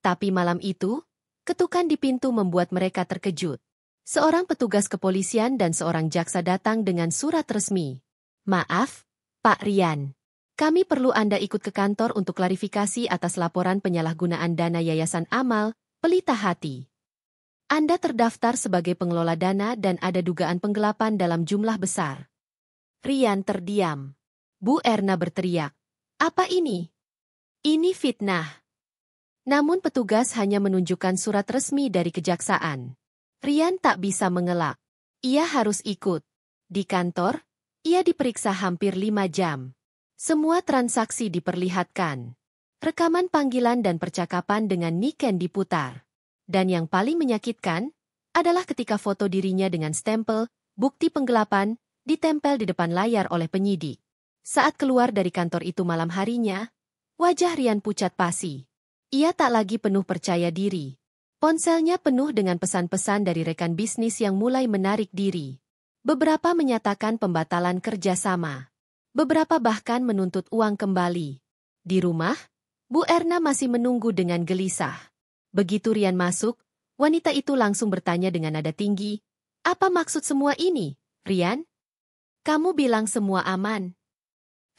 Tapi malam itu, ketukan di pintu membuat mereka terkejut. Seorang petugas kepolisian dan seorang jaksa datang dengan surat resmi. Maaf, Pak Rian. Kami perlu Anda ikut ke kantor untuk klarifikasi atas laporan penyalahgunaan dana Yayasan Amal, Pelita Hati. Anda terdaftar sebagai pengelola dana dan ada dugaan penggelapan dalam jumlah besar. Rian terdiam. Bu Erna berteriak. Apa ini? Ini fitnah. Namun petugas hanya menunjukkan surat resmi dari kejaksaan. Rian tak bisa mengelak. Ia harus ikut. Di kantor, ia diperiksa hampir 5 jam. Semua transaksi diperlihatkan. Rekaman panggilan dan percakapan dengan Niken diputar. Dan yang paling menyakitkan adalah ketika foto dirinya dengan stempel, bukti penggelapan, ditempel di depan layar oleh penyidik. Saat keluar dari kantor itu malam harinya, wajah Rian pucat pasi. Ia tak lagi penuh percaya diri. Ponselnya penuh dengan pesan-pesan dari rekan bisnis yang mulai menarik diri. Beberapa menyatakan pembatalan kerjasama. Beberapa bahkan menuntut uang kembali. Di rumah, Bu Erna masih menunggu dengan gelisah. Begitu Rian masuk, wanita itu langsung bertanya dengan nada tinggi, "Apa maksud semua ini, Rian? Kamu bilang semua aman."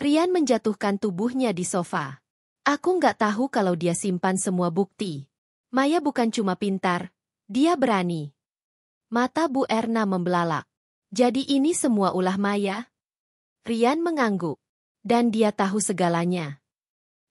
Rian menjatuhkan tubuhnya di sofa. Aku nggak tahu kalau dia simpan semua bukti. Maya bukan cuma pintar, dia berani. Mata Bu Erna membelalak. Jadi ini semua ulah Maya? Rian mengangguk. Dan dia tahu segalanya.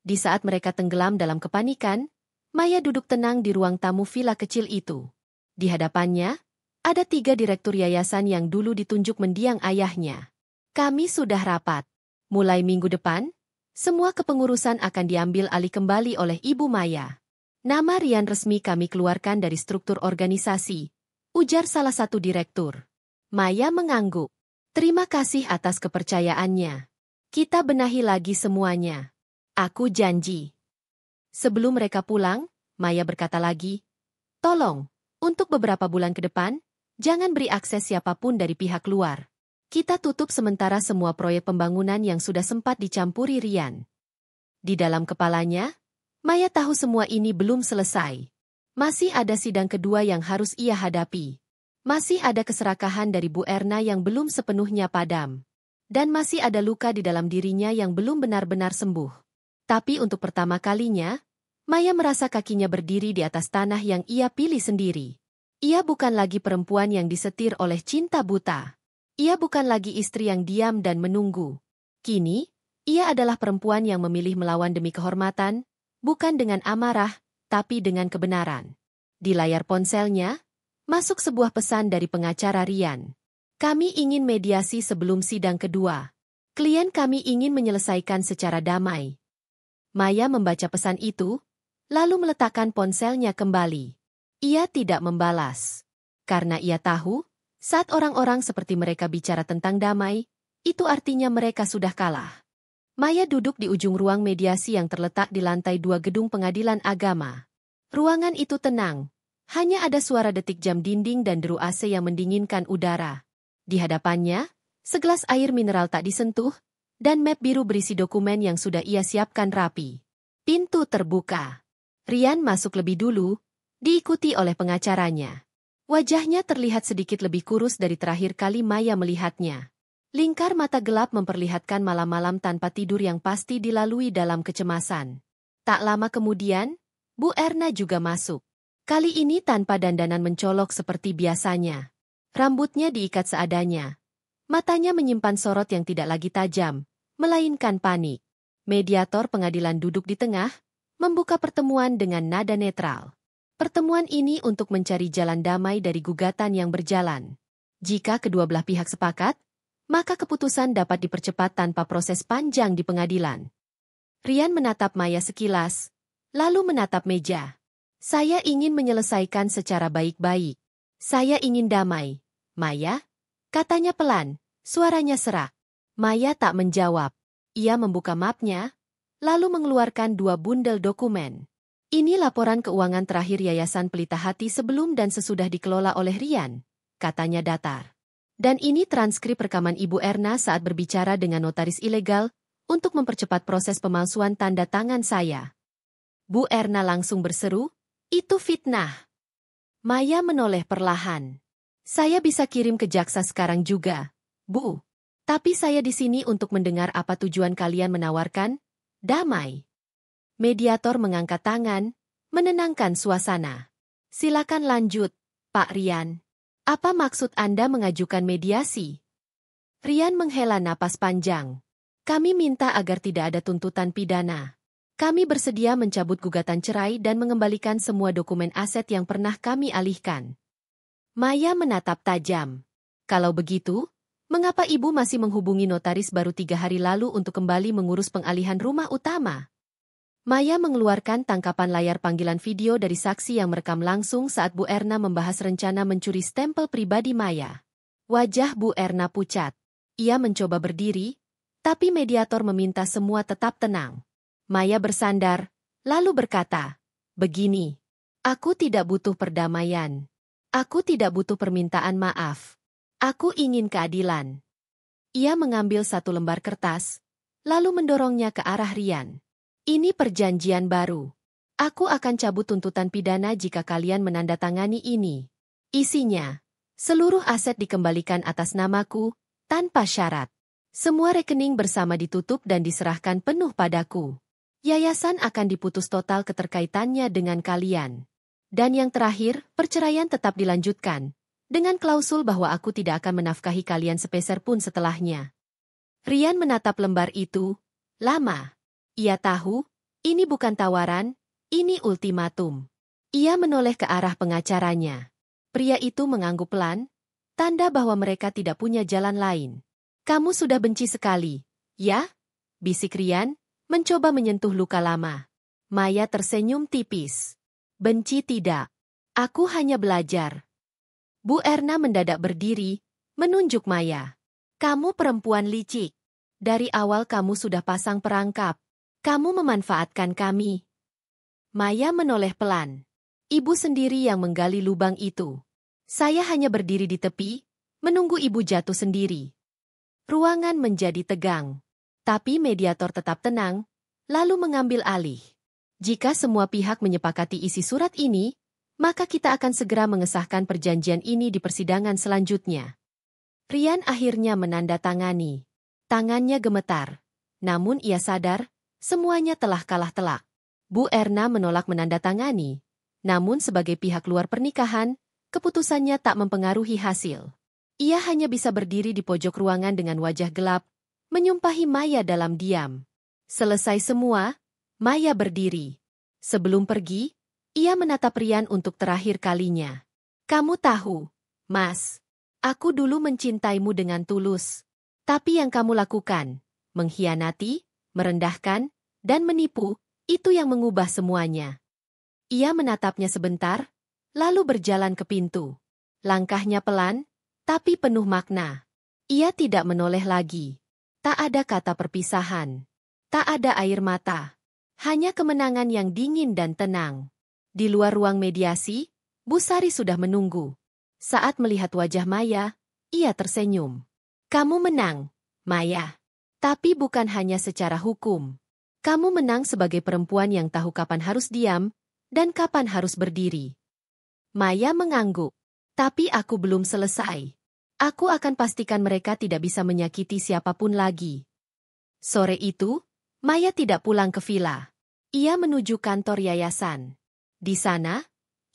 Di saat mereka tenggelam dalam kepanikan, Maya duduk tenang di ruang tamu villa kecil itu. Di hadapannya, ada 3 direktur yayasan yang dulu ditunjuk mendiang ayahnya. Kami sudah rapat. Mulai minggu depan, semua kepengurusan akan diambil alih kembali oleh Ibu Maya. Nama Rian resmi kami keluarkan dari struktur organisasi, ujar salah satu direktur. Maya mengangguk. Terima kasih atas kepercayaannya. Kita benahi lagi semuanya. Aku janji. Sebelum mereka pulang, Maya berkata lagi, tolong, untuk beberapa bulan ke depan, jangan beri akses siapapun dari pihak luar. Kita tutup sementara semua proyek pembangunan yang sudah sempat dicampuri Rian. Di dalam kepalanya, Maya tahu semua ini belum selesai. Masih ada sidang kedua yang harus ia hadapi. Masih ada keserakahan dari Bu Erna yang belum sepenuhnya padam. Dan masih ada luka di dalam dirinya yang belum benar-benar sembuh. Tapi untuk pertama kalinya, Maya merasa kakinya berdiri di atas tanah yang ia pilih sendiri. Ia bukan lagi perempuan yang disetir oleh cinta buta. Ia bukan lagi istri yang diam dan menunggu. Kini, ia adalah perempuan yang memilih melawan demi kehormatan, bukan dengan amarah, tapi dengan kebenaran. Di layar ponselnya, masuk sebuah pesan dari pengacara Rian. Kami ingin mediasi sebelum sidang kedua. Klien kami ingin menyelesaikan secara damai. Maya membaca pesan itu, lalu meletakkan ponselnya kembali. Ia tidak membalas. Karena ia tahu, saat orang-orang seperti mereka bicara tentang damai, itu artinya mereka sudah kalah. Maya duduk di ujung ruang mediasi yang terletak di lantai 2 gedung pengadilan agama. Ruangan itu tenang. Hanya ada suara detik jam dinding dan deru AC yang mendinginkan udara. Di hadapannya, segelas air mineral tak disentuh, dan map biru berisi dokumen yang sudah ia siapkan rapi. Pintu terbuka. Rian masuk lebih dulu, diikuti oleh pengacaranya. Wajahnya terlihat sedikit lebih kurus dari terakhir kali Maya melihatnya. Lingkar mata gelap memperlihatkan malam-malam tanpa tidur yang pasti dilalui dalam kecemasan. Tak lama kemudian, Bu Erna juga masuk. Kali ini tanpa dandanan mencolok seperti biasanya. Rambutnya diikat seadanya. Matanya menyimpan sorot yang tidak lagi tajam, melainkan panik. Mediator pengadilan duduk di tengah, membuka pertemuan dengan nada netral. Pertemuan ini untuk mencari jalan damai dari gugatan yang berjalan. Jika kedua belah pihak sepakat, maka keputusan dapat dipercepat tanpa proses panjang di pengadilan. Rian menatap Maya sekilas, lalu menatap meja. Saya ingin menyelesaikan secara baik-baik. Saya ingin damai. Maya? Katanya pelan, suaranya serak. Maya tak menjawab. Ia membuka mapnya, lalu mengeluarkan 2 bundel dokumen. Ini laporan keuangan terakhir Yayasan Pelita Hati sebelum dan sesudah dikelola oleh Rian, katanya datar. Dan ini transkrip rekaman Ibu Erna saat berbicara dengan notaris ilegal untuk mempercepat proses pemalsuan tanda tangan saya. Bu Erna langsung berseru, itu fitnah. Maya menoleh perlahan. Saya bisa kirim ke jaksa sekarang juga, Bu. Tapi saya di sini untuk mendengar apa tujuan kalian menawarkan damai. Mediator mengangkat tangan, menenangkan suasana. Silakan lanjut, Pak Rian. Apa maksud Anda mengajukan mediasi? Rian menghela napas panjang. Kami minta agar tidak ada tuntutan pidana. Kami bersedia mencabut gugatan cerai dan mengembalikan semua dokumen aset yang pernah kami alihkan. Maya menatap tajam. Kalau begitu, mengapa Ibu masih menghubungi notaris baru 3 hari lalu untuk kembali mengurus pengalihan rumah utama? Maya mengeluarkan tangkapan layar panggilan video dari saksi yang merekam langsung saat Bu Erna membahas rencana mencuri stempel pribadi Maya. Wajah Bu Erna pucat. Ia mencoba berdiri, tapi mediator meminta semua tetap tenang. Maya bersandar, lalu berkata, begini, aku tidak butuh perdamaian. Aku tidak butuh permintaan maaf. Aku ingin keadilan. Ia mengambil 1 lembar kertas, lalu mendorongnya ke arah Rian. Ini perjanjian baru. Aku akan cabut tuntutan pidana jika kalian menandatangani ini. Isinya, seluruh aset dikembalikan atas namaku, tanpa syarat. Semua rekening bersama ditutup dan diserahkan penuh padaku. Yayasan akan diputus total keterkaitannya dengan kalian. Dan yang terakhir, perceraian tetap dilanjutkan, dengan klausul bahwa aku tidak akan menafkahi kalian sepeser pun setelahnya. Rian menatap lembar itu, lama. Ia tahu, ini bukan tawaran, ini ultimatum. Ia menoleh ke arah pengacaranya. Pria itu mengangguk pelan, tanda bahwa mereka tidak punya jalan lain. Kamu sudah benci sekali, ya? Bisik Rian, mencoba menyentuh luka lama. Maya tersenyum tipis. Benci tidak. Aku hanya belajar. Bu Erna mendadak berdiri, menunjuk Maya. Kamu perempuan licik. Dari awal kamu sudah pasang perangkap. Kamu memanfaatkan kami. Maya menoleh pelan. Ibu sendiri yang menggali lubang itu. Saya hanya berdiri di tepi, menunggu ibu jatuh sendiri. Ruangan menjadi tegang. Tapi mediator tetap tenang, lalu mengambil alih. Jika semua pihak menyepakati isi surat ini, maka kita akan segera mengesahkan perjanjian ini di persidangan selanjutnya. Rian akhirnya menandatangani. Tangannya gemetar. Namun ia sadar, semuanya telah kalah telak. Bu Erna menolak menandatangani. Namun sebagai pihak luar pernikahan, keputusannya tak mempengaruhi hasil. Ia hanya bisa berdiri di pojok ruangan dengan wajah gelap, menyumpahi Maya dalam diam. Selesai semua, Maya berdiri. Sebelum pergi, ia menatap Rian untuk terakhir kalinya. Kamu tahu, Mas, aku dulu mencintaimu dengan tulus. Tapi yang kamu lakukan, mengkhianati, merendahkan, dan menipu, itu yang mengubah semuanya. Ia menatapnya sebentar, lalu berjalan ke pintu. Langkahnya pelan, tapi penuh makna. Ia tidak menoleh lagi. Tak ada kata perpisahan. Tak ada air mata. Hanya kemenangan yang dingin dan tenang. Di luar ruang mediasi, Bu Sari sudah menunggu. Saat melihat wajah Maya, ia tersenyum. Kamu menang, Maya. Tapi bukan hanya secara hukum. Kamu menang sebagai perempuan yang tahu kapan harus diam dan kapan harus berdiri. Maya mengangguk. Tapi aku belum selesai. Aku akan pastikan mereka tidak bisa menyakiti siapapun lagi. Sore itu, Maya tidak pulang ke villa. Ia menuju kantor yayasan. Di sana,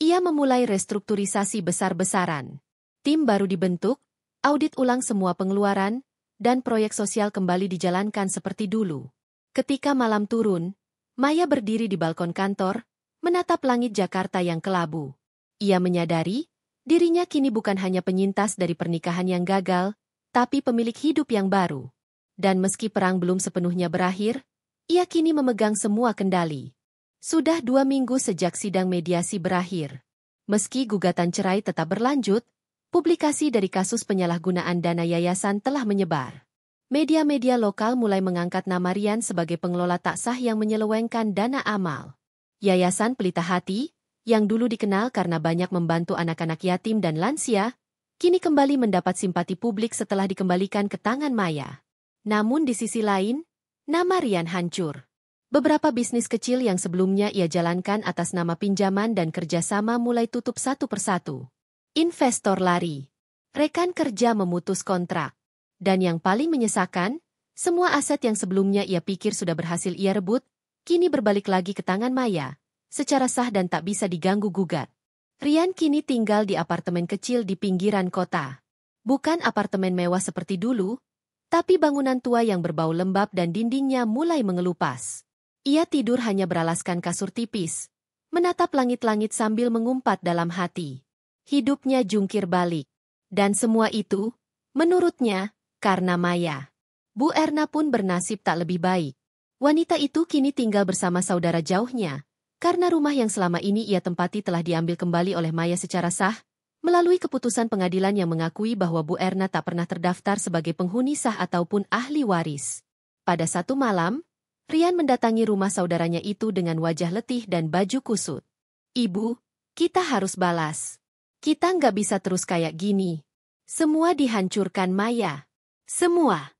ia memulai restrukturisasi besar-besaran. Tim baru dibentuk, audit ulang semua pengeluaran, dan proyek sosial kembali dijalankan seperti dulu. Ketika malam turun, Maya berdiri di balkon kantor, menatap langit Jakarta yang kelabu. Ia menyadari, dirinya kini bukan hanya penyintas dari pernikahan yang gagal, tapi pemilik hidup yang baru. Dan meski perang belum sepenuhnya berakhir, ia kini memegang semua kendali. Sudah 2 minggu sejak sidang mediasi berakhir. Meski gugatan cerai tetap berlanjut, publikasi dari kasus penyalahgunaan dana yayasan telah menyebar. Media-media lokal mulai mengangkat nama Rian sebagai pengelola tak sah yang menyelewengkan dana amal. Yayasan Pelita Hati, yang dulu dikenal karena banyak membantu anak-anak yatim dan lansia, kini kembali mendapat simpati publik setelah dikembalikan ke tangan Maya. Namun di sisi lain, nama Rian hancur. Beberapa bisnis kecil yang sebelumnya ia jalankan atas nama pinjaman dan kerjasama mulai tutup satu persatu. Investor lari. Rekan kerja memutus kontrak. Dan yang paling menyesakan, semua aset yang sebelumnya ia pikir sudah berhasil ia rebut, kini berbalik lagi ke tangan Maya, secara sah dan tak bisa diganggu-gugat. Rian kini tinggal di apartemen kecil di pinggiran kota. Bukan apartemen mewah seperti dulu, tapi bangunan tua yang berbau lembab dan dindingnya mulai mengelupas. Ia tidur hanya beralaskan kasur tipis, menatap langit-langit sambil mengumpat dalam hati. Hidupnya jungkir balik. Dan semua itu, menurutnya, karena Maya. Bu Erna pun bernasib tak lebih baik. Wanita itu kini tinggal bersama saudara jauhnya, karena rumah yang selama ini ia tempati telah diambil kembali oleh Maya secara sah, melalui keputusan pengadilan yang mengakui bahwa Bu Erna tak pernah terdaftar sebagai penghuni sah ataupun ahli waris. Pada satu malam, Rian mendatangi rumah saudaranya itu dengan wajah letih dan baju kusut. "Ibu, kita harus balas. Kita nggak bisa terus kayak gini. Semua dihancurkan Maya. Semua."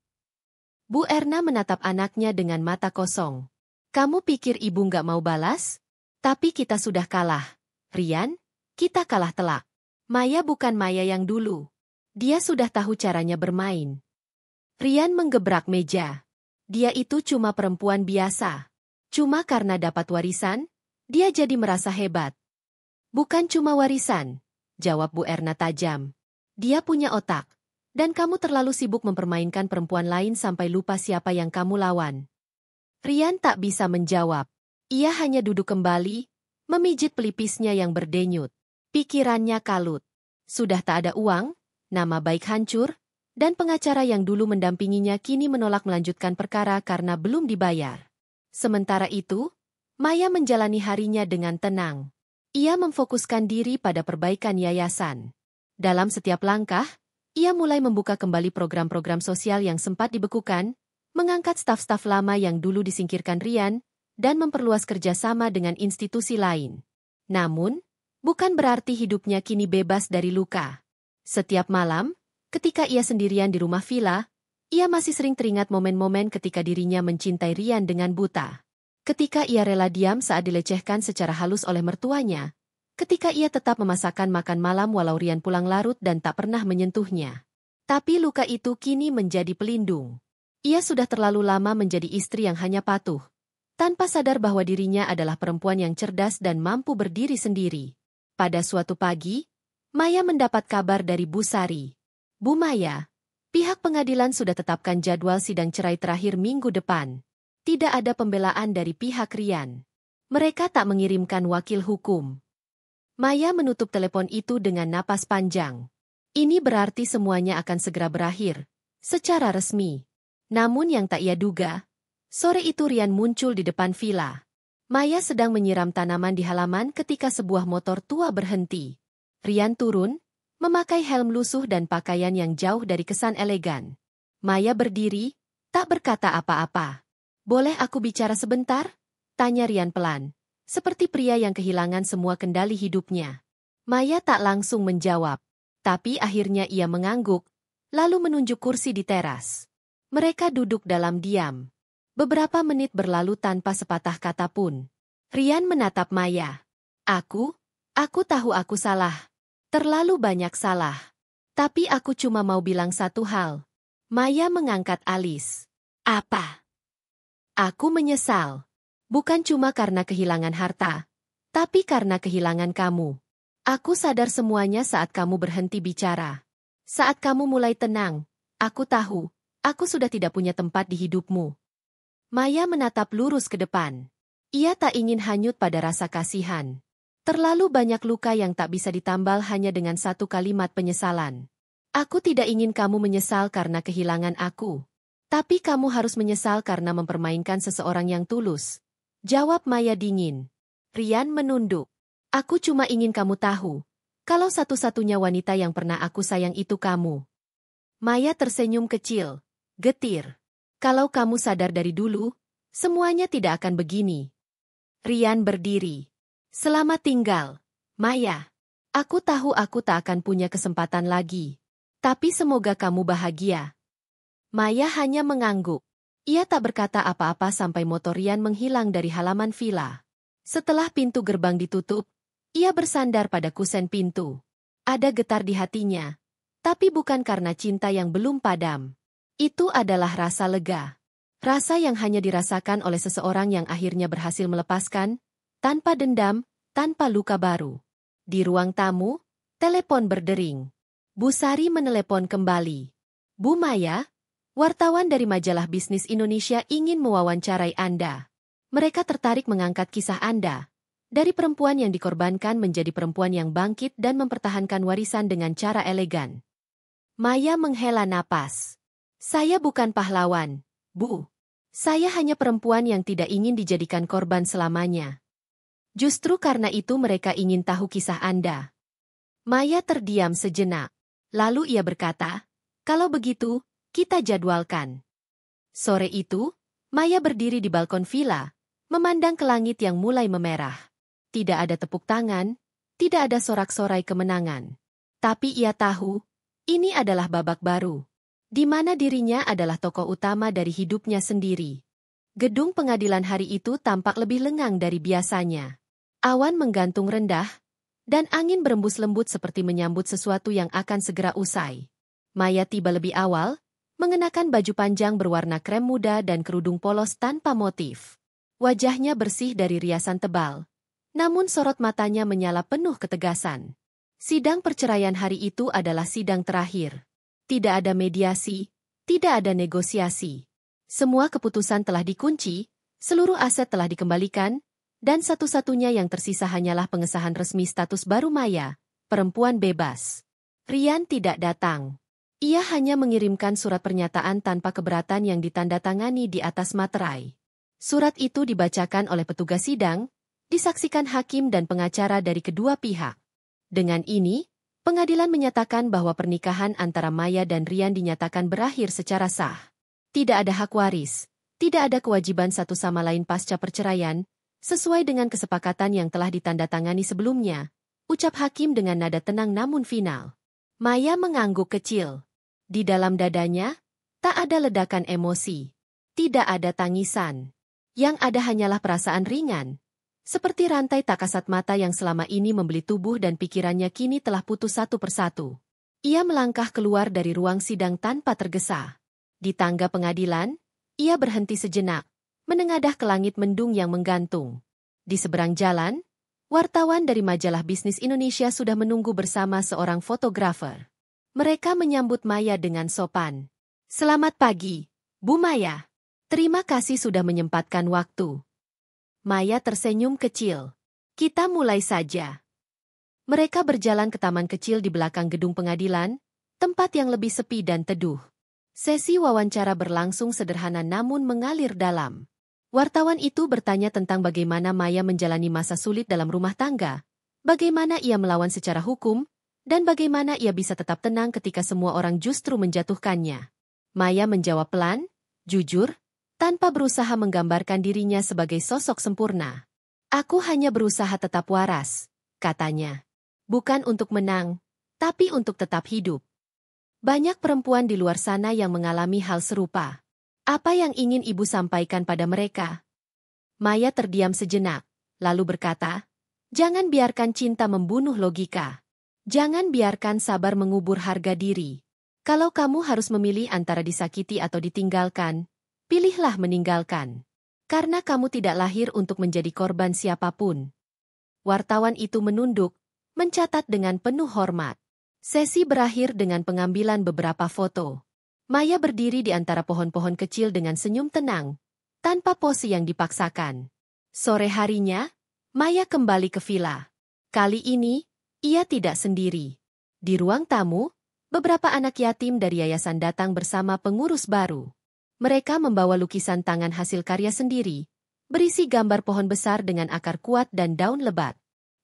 Bu Erna menatap anaknya dengan mata kosong. "Kamu pikir ibu nggak mau balas? Tapi kita sudah kalah. Rian, kita kalah telak. Maya bukan Maya yang dulu. Dia sudah tahu caranya bermain." Rian menggebrak meja. Dia itu cuma perempuan biasa. Cuma karena dapat warisan, dia jadi merasa hebat. "Bukan cuma warisan," jawab Bu Erna tajam. "Dia punya otak. Dan kamu terlalu sibuk mempermainkan perempuan lain sampai lupa siapa yang kamu lawan." Rian tak bisa menjawab. Ia hanya duduk kembali, memijit pelipisnya yang berdenyut. Pikirannya kalut. Sudah tak ada uang, nama baik hancur, dan pengacara yang dulu mendampinginya kini menolak melanjutkan perkara karena belum dibayar. Sementara itu, Maya menjalani harinya dengan tenang. Ia memfokuskan diri pada perbaikan yayasan. Dalam setiap langkah, ia mulai membuka kembali program-program sosial yang sempat dibekukan, mengangkat staf-staf lama yang dulu disingkirkan Rian, dan memperluas kerjasama dengan institusi lain. Namun, bukan berarti hidupnya kini bebas dari luka. Setiap malam, ketika ia sendirian di rumah villa, ia masih sering teringat momen-momen ketika dirinya mencintai Rian dengan buta. Ketika ia rela diam saat dilecehkan secara halus oleh mertuanya. Ketika ia tetap memasakkan makan malam walau Rian pulang larut dan tak pernah menyentuhnya. Tapi luka itu kini menjadi pelindung. Ia sudah terlalu lama menjadi istri yang hanya patuh, tanpa sadar bahwa dirinya adalah perempuan yang cerdas dan mampu berdiri sendiri. Pada suatu pagi, Maya mendapat kabar dari Bu Sari. "Bu Maya, pihak pengadilan sudah tetapkan jadwal sidang cerai terakhir minggu depan. Tidak ada pembelaan dari pihak Rian. Mereka tak mengirimkan wakil hukum." Maya menutup telepon itu dengan napas panjang. Ini berarti semuanya akan segera berakhir, secara resmi. Namun yang tak ia duga, sore itu Rian muncul di depan villa. Maya sedang menyiram tanaman di halaman ketika sebuah motor tua berhenti. Rian turun, memakai helm lusuh dan pakaian yang jauh dari kesan elegan. Maya berdiri, tak berkata apa-apa. "Boleh aku bicara sebentar?" tanya Rian pelan. Seperti pria yang kehilangan semua kendali hidupnya. Maya tak langsung menjawab. Tapi akhirnya ia mengangguk, lalu menunjuk kursi di teras. Mereka duduk dalam diam. Beberapa menit berlalu tanpa sepatah kata pun. Rian menatap Maya. Aku tahu aku salah. Terlalu banyak salah. Tapi aku cuma mau bilang satu hal. Maya mengangkat alis. Apa? Aku menyesal. Bukan cuma karena kehilangan harta, tapi karena kehilangan kamu. Aku sadar semuanya saat kamu berhenti bicara. Saat kamu mulai tenang, aku tahu, aku sudah tidak punya tempat di hidupmu. Maya menatap lurus ke depan. Ia tak ingin hanyut pada rasa kasihan. Terlalu banyak luka yang tak bisa ditambal hanya dengan satu kalimat penyesalan. Aku tidak ingin kamu menyesal karena kehilangan aku. Tapi kamu harus menyesal karena mempermainkan seseorang yang tulus. Jawab Maya dingin. Rian menunduk. Aku cuma ingin kamu tahu, kalau satu-satunya wanita yang pernah aku sayang itu kamu. Maya tersenyum kecil, getir. Kalau kamu sadar dari dulu, semuanya tidak akan begini. Rian berdiri. Selamat tinggal, Maya. Aku tahu aku tak akan punya kesempatan lagi. Tapi semoga kamu bahagia. Maya hanya mengangguk. Ia tak berkata apa-apa sampai motor Rian menghilang dari halaman villa. Setelah pintu gerbang ditutup, ia bersandar pada kusen pintu. Ada getar di hatinya, tapi bukan karena cinta yang belum padam. Itu adalah rasa lega. Rasa yang hanya dirasakan oleh seseorang yang akhirnya berhasil melepaskan, tanpa dendam, tanpa luka baru. Di ruang tamu, telepon berdering. Bu Sari menelepon kembali. Bu Maya, wartawan dari majalah Bisnis Indonesia ingin mewawancarai Anda. Mereka tertarik mengangkat kisah Anda. Dari perempuan yang dikorbankan menjadi perempuan yang bangkit dan mempertahankan warisan dengan cara elegan. Maya menghela napas. Saya bukan pahlawan, Bu. Saya hanya perempuan yang tidak ingin dijadikan korban selamanya. Justru karena itu mereka ingin tahu kisah Anda. Maya terdiam sejenak. Lalu ia berkata, kalau begitu, kita jadwalkan. Sore itu, Maya berdiri di balkon villa, memandang ke langit yang mulai memerah. Tidak ada tepuk tangan, tidak ada sorak-sorai kemenangan. Tapi ia tahu, ini adalah babak baru, di mana dirinya adalah tokoh utama dari hidupnya sendiri. Gedung pengadilan hari itu tampak lebih lengang dari biasanya. Awan menggantung rendah, dan angin berembus lembut seperti menyambut sesuatu yang akan segera usai. Maya tiba lebih awal, mengenakan baju panjang berwarna krem muda dan kerudung polos tanpa motif. Wajahnya bersih dari riasan tebal, namun sorot matanya menyala penuh ketegasan. Sidang perceraian hari itu adalah sidang terakhir. Tidak ada mediasi, tidak ada negosiasi. Semua keputusan telah dikunci, seluruh aset telah dikembalikan, dan satu-satunya yang tersisa hanyalah pengesahan resmi status baru Maya, perempuan bebas. Rian tidak datang. Ia hanya mengirimkan surat pernyataan tanpa keberatan yang ditandatangani di atas materai. Surat itu dibacakan oleh petugas sidang, disaksikan hakim dan pengacara dari kedua pihak. Dengan ini, pengadilan menyatakan bahwa pernikahan antara Maya dan Rian dinyatakan berakhir secara sah. Tidak ada hak waris, tidak ada kewajiban satu sama lain pasca perceraian, sesuai dengan kesepakatan yang telah ditandatangani sebelumnya, ucap hakim dengan nada tenang namun final. Maya mengangguk kecil. Di dalam dadanya, tak ada ledakan emosi. Tidak ada tangisan. Yang ada hanyalah perasaan ringan. Seperti rantai tak kasat mata yang selama ini membeli tubuh dan pikirannya kini telah putus satu persatu. Ia melangkah keluar dari ruang sidang tanpa tergesa. Di tangga pengadilan, ia berhenti sejenak, menengadah ke langit mendung yang menggantung. Di seberang jalan, wartawan dari majalah Bisnis Indonesia sudah menunggu bersama seorang fotografer. Mereka menyambut Maya dengan sopan. Selamat pagi, Bu Maya. Terima kasih sudah menyempatkan waktu. Maya tersenyum kecil. Kita mulai saja. Mereka berjalan ke taman kecil di belakang gedung pengadilan, tempat yang lebih sepi dan teduh. Sesi wawancara berlangsung sederhana namun mengalir dalam. Wartawan itu bertanya tentang bagaimana Maya menjalani masa sulit dalam rumah tangga, bagaimana ia melawan secara hukum, dan bagaimana ia bisa tetap tenang ketika semua orang justru menjatuhkannya. Maya menjawab pelan, jujur, tanpa berusaha menggambarkan dirinya sebagai sosok sempurna. Aku hanya berusaha tetap waras, katanya. Bukan untuk menang, tapi untuk tetap hidup. Banyak perempuan di luar sana yang mengalami hal serupa. Apa yang ingin ibu sampaikan pada mereka? Maya terdiam sejenak, lalu berkata, "Jangan biarkan cinta membunuh logika. Jangan biarkan sabar mengubur harga diri. Kalau kamu harus memilih antara disakiti atau ditinggalkan, pilihlah meninggalkan. Karena kamu tidak lahir untuk menjadi korban siapapun." Wartawan itu menunduk, mencatat dengan penuh hormat. Sesi berakhir dengan pengambilan beberapa foto. Maya berdiri di antara pohon-pohon kecil dengan senyum tenang, tanpa pose yang dipaksakan. Sore harinya, Maya kembali ke villa. Kali ini, ia tidak sendiri. Di ruang tamu, beberapa anak yatim dari yayasan datang bersama pengurus baru. Mereka membawa lukisan tangan hasil karya sendiri, berisi gambar pohon besar dengan akar kuat dan daun lebat.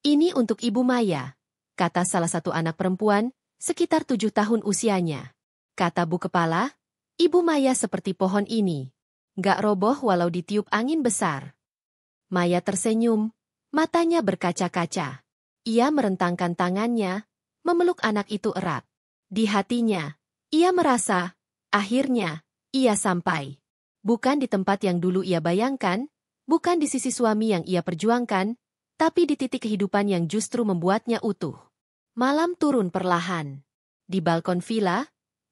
"Ini untuk Ibu Maya," kata salah satu anak perempuan, sekitar 7 tahun usianya. Kata Bu Kepala, "Ibu Maya seperti pohon ini. Nggak roboh walau ditiup angin besar." Maya tersenyum, matanya berkaca-kaca. Ia merentangkan tangannya, memeluk anak itu erat. Di hatinya, ia merasa, akhirnya, ia sampai. Bukan di tempat yang dulu ia bayangkan, bukan di sisi suami yang ia perjuangkan, tapi di titik kehidupan yang justru membuatnya utuh. Malam turun perlahan. Di balkon villa,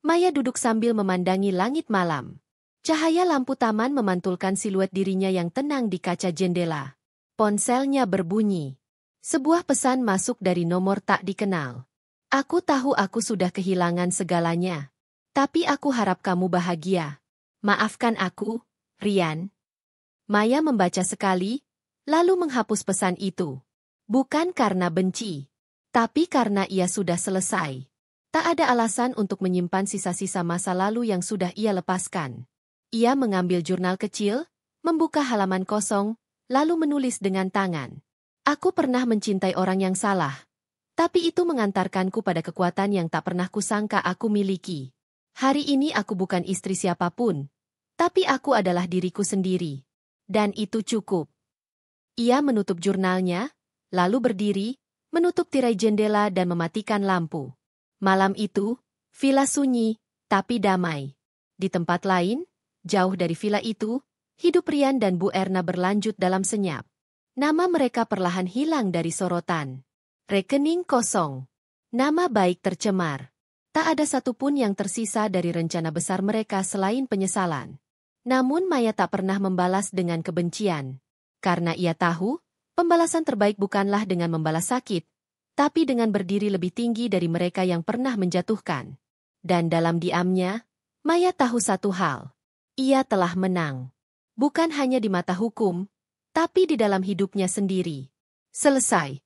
Maya duduk sambil memandangi langit malam. Cahaya lampu taman memantulkan siluet dirinya yang tenang di kaca jendela. Ponselnya berbunyi. Sebuah pesan masuk dari nomor tak dikenal. "Aku tahu aku sudah kehilangan segalanya. Tapi aku harap kamu bahagia. Maafkan aku, Rian." Maya membaca sekali, lalu menghapus pesan itu. Bukan karena benci, tapi karena ia sudah selesai. Tak ada alasan untuk menyimpan sisa-sisa masa lalu yang sudah ia lepaskan. Ia mengambil jurnal kecil, membuka halaman kosong, lalu menulis dengan tangan. "Aku pernah mencintai orang yang salah, tapi itu mengantarkanku pada kekuatan yang tak pernah kusangka aku miliki. Hari ini aku bukan istri siapapun, tapi aku adalah diriku sendiri. Dan itu cukup." Ia menutup jurnalnya, lalu berdiri, menutup tirai jendela dan mematikan lampu. Malam itu, villa sunyi, tapi damai. Di tempat lain, jauh dari villa itu, hidup Rian dan Bu Erna berlanjut dalam senyap. Nama mereka perlahan hilang dari sorotan. Rekening kosong. Nama baik tercemar. Tak ada satupun yang tersisa dari rencana besar mereka selain penyesalan. Namun Maya tak pernah membalas dengan kebencian. Karena ia tahu, pembalasan terbaik bukanlah dengan membalas sakit, tapi dengan berdiri lebih tinggi dari mereka yang pernah menjatuhkan. Dan dalam diamnya, Maya tahu satu hal. Ia telah menang. Bukan hanya di mata hukum, tapi di dalam hidupnya sendiri. Selesai.